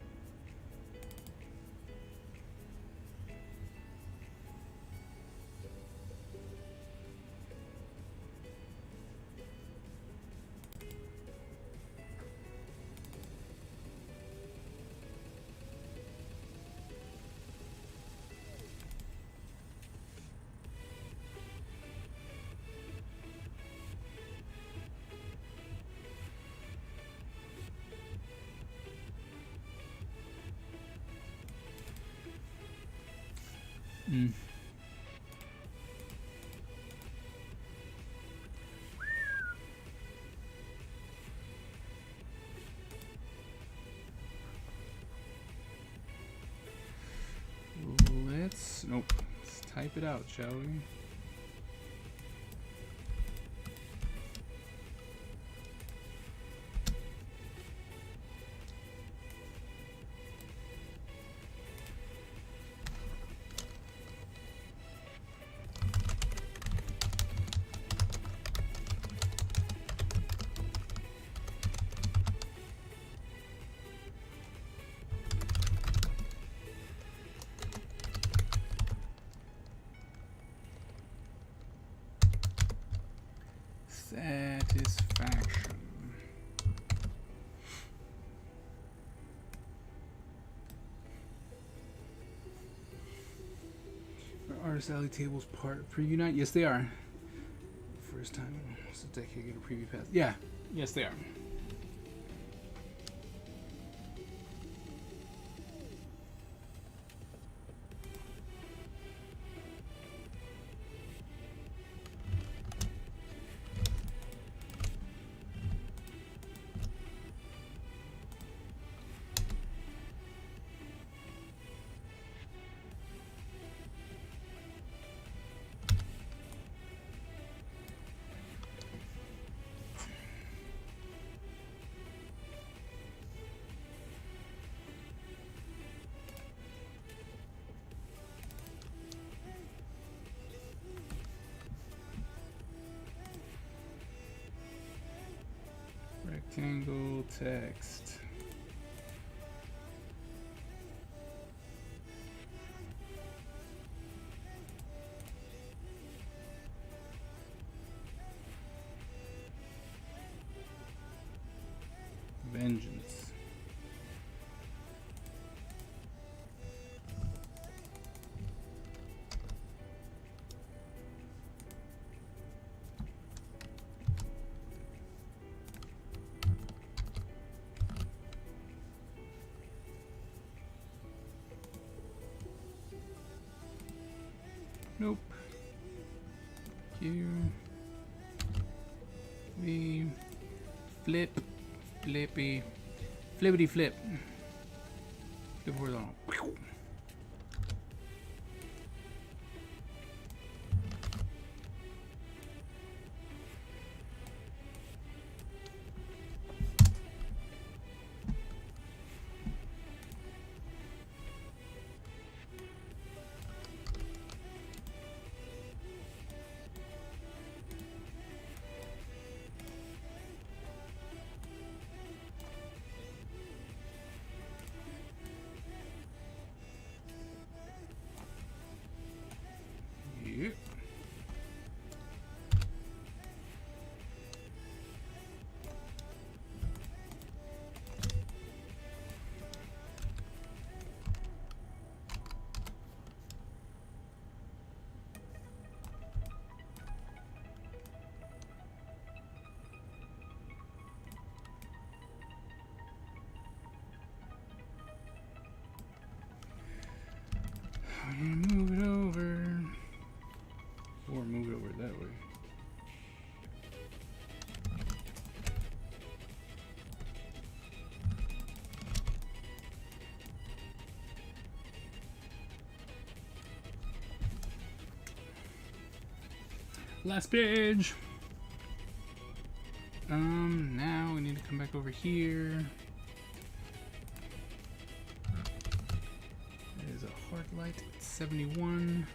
Mm. Nope. Let's type it out, shall we? Satisfaction. Are Artist Alley tables part of preview night? Yes, they are. First time in almost a decade I get a preview pass. Yeah, yes, they are. Rectangle text. vengeance. Nope. Here. We flip, flippy, flippity flip. Flip horizontal. Yep. We're gonna move it over. Or move it over that way. Last page. Now we need to come back over here. There's a hard light at 71.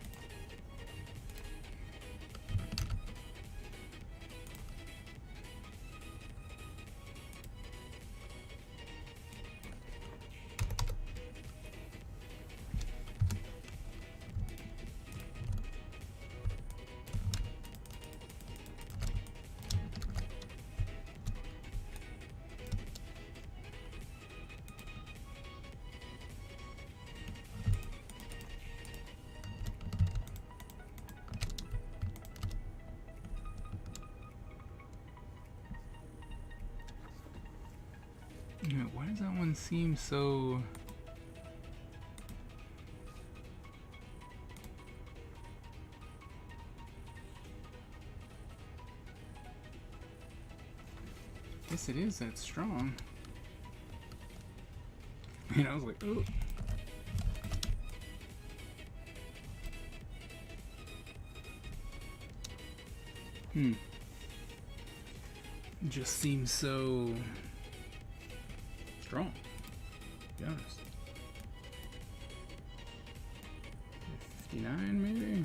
Yeah, why does that one seem so... Yes, it is that strong. And I was like, oh. It just seems so strong, to be honest. 59 maybe?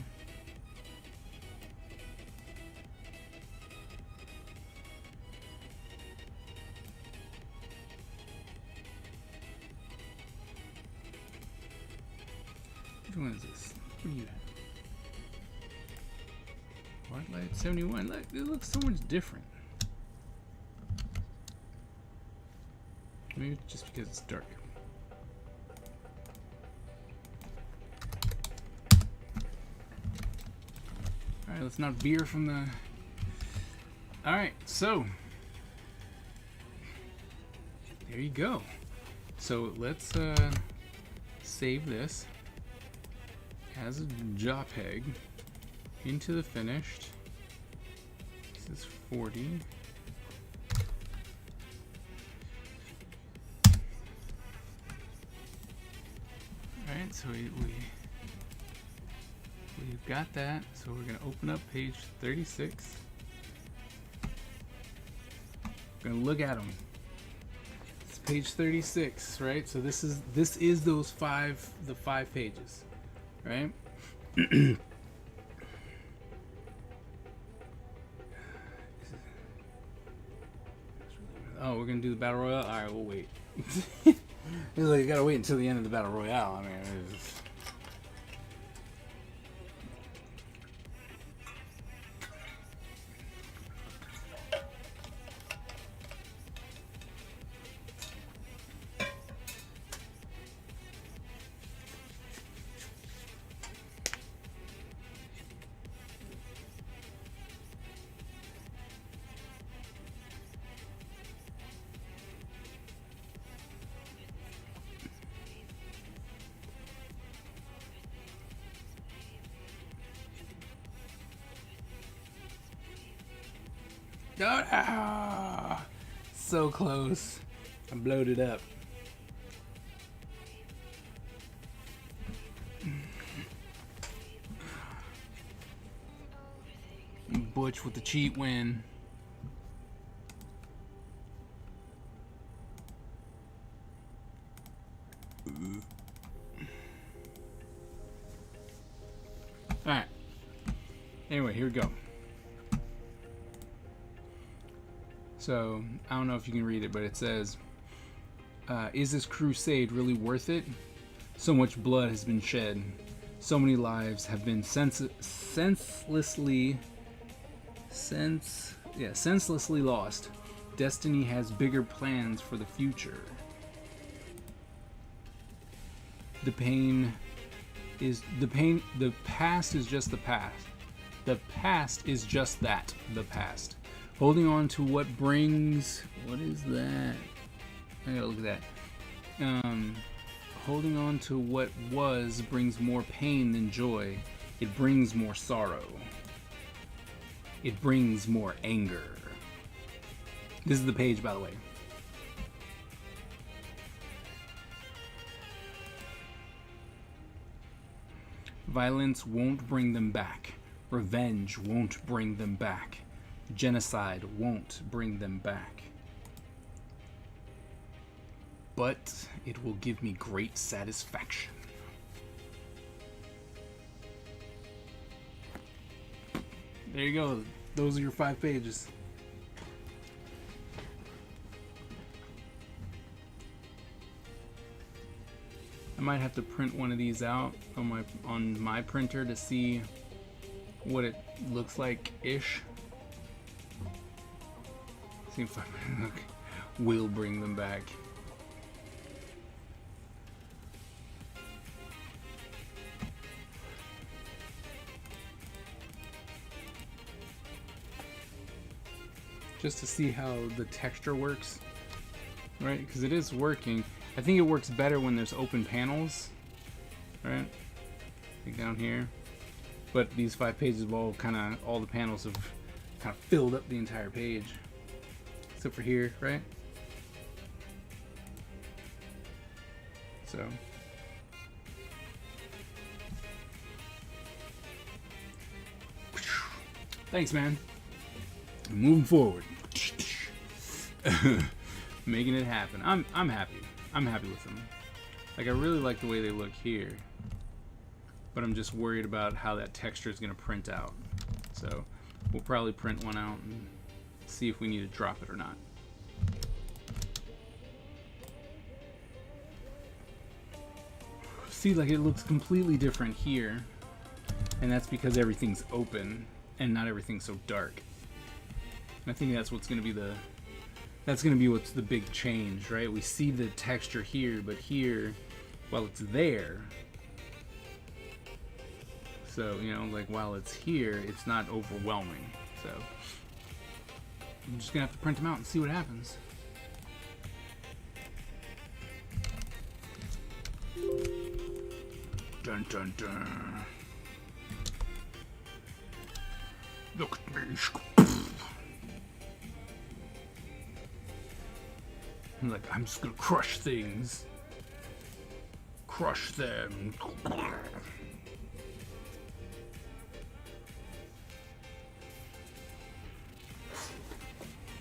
Which one is this? What do you have? White light 71. Look, it looks so much different. Maybe just because it's dark. Alright, let's not veer from the... Alright, so... There you go. So let's save this as a JPEG into the finished. This is 40. Alright, so we've got that. So we're going to open up page 36. We're going to look at them. It's page 36, right? So this is those the 5 pages, right? Oh, we're going to do the Battle Royale? Alright, we'll wait. It's like you gotta wait until the end of the Battle Royale. I mean, Ah, so close. I blowed it up. Butch with the cheat win. Alright. Anyway, here we go. So, I don't know if you can read it, but it says, is this crusade really worth it? So much blood has been shed. So many lives have been senselessly lost. Destiny has bigger plans for the future. The past is just the past. The past is just that, the past. Holding on to what brings, what is that? I gotta look at that. Holding on to what was brings more pain than joy. It brings more sorrow. It brings more anger. This is the page, by the way. Violence won't bring them back. Revenge won't bring them back. Genocide won't bring them back. But it will give me great satisfaction. There you go. Those are your 5 pages. I might have to print one of these out on my printer to see what it looks like ish. See if I will bring them back. Just to see how the texture works, right? Because it is working. I think it works better when there's open panels, right? Like down here. But these 5 pages of all the panels have kind of filled up the entire page. Except for here, right? So. Thanks, man. Moving forward. Making it happen. I'm happy. I'm happy with them. Like, I really like the way they look here. But I'm just worried about how that texture is going to print out. So, we'll probably print one out and see if we need to drop it or not. See, like, it looks completely different here. And that's because everything's open and not everything's so dark. And I think that's what's going to be what's the big change, right? We see the texture here, but here, while it's there, so, you know, like, while it's here, it's not overwhelming. So, I'm just going to have to print them out and see what happens. Dun dun dun. Look at me. I'm like, I'm just gonna crush things. Crush them.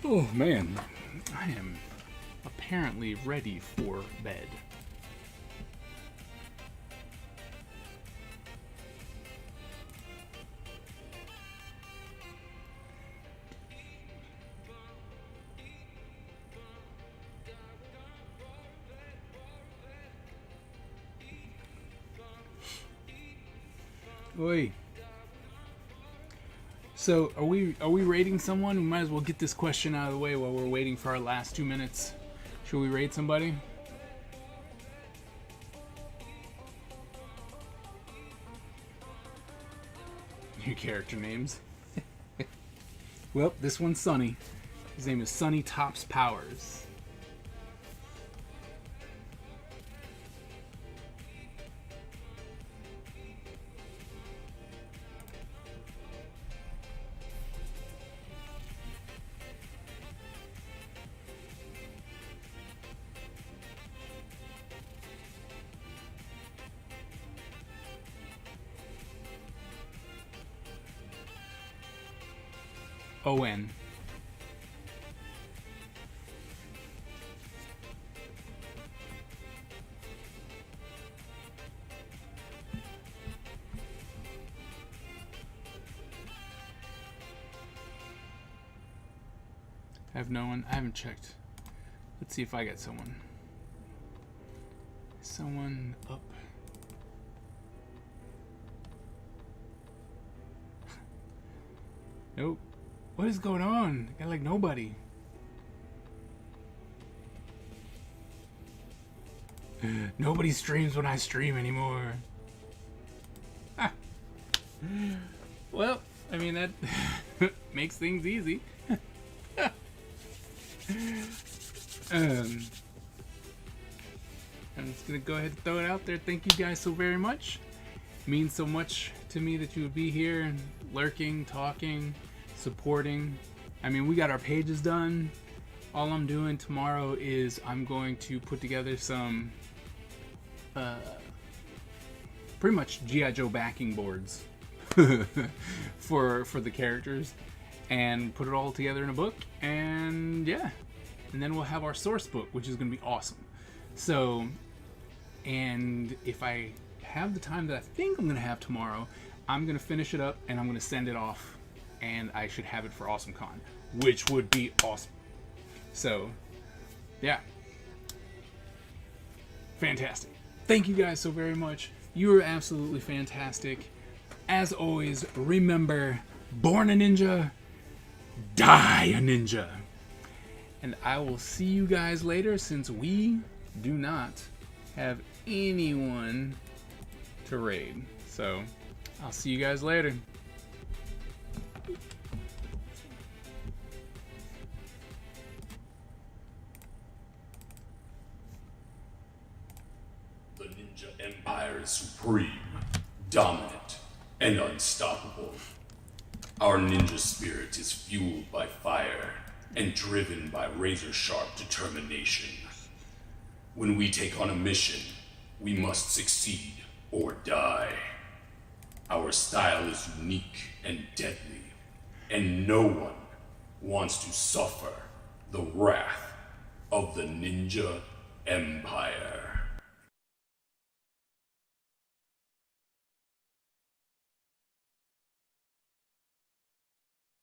Oh man, I am apparently ready for bed. Oi. So, are we rating someone? We might as well get this question out of the way while we're waiting for our last 2 minutes. Should we rate somebody? New character names. Well, this one's Sunny. His name is Sunny Tops Powers. O-N. I have no one. I haven't checked. Let's see if I get someone. Someone up. Nope. What is going on? I got like nobody. Nobody streams when I stream anymore. Ah. Well, I mean that makes things easy. I'm just gonna go ahead and throw it out there. Thank you guys so very much. It means so much to me that you would be here and lurking, talking, supporting. I mean, we got our pages done. All I'm doing tomorrow is I'm going to put together some pretty much G.I. Joe backing boards for the characters and put it all together in a book, and yeah, and then we'll have our source book, which is going to be awesome. So, and if I have the time that I think I'm going to have tomorrow, I'm going to finish it up and I'm going to send it off, and I should have it for AwesomeCon, which would be awesome. So, yeah. Fantastic. Thank you guys so very much. You are absolutely fantastic. As always, remember, born a ninja, die a ninja. And I will see you guys later, since we do not have anyone to raid. So, I'll see you guys later. The Ninja Empire is supreme, dominant, and unstoppable. Our ninja spirit is fueled by fire and driven by razor-sharp determination. When we take on a mission, we must succeed or die. Our style is unique and deadly, and no one wants to suffer the wrath of the Ninja Empire.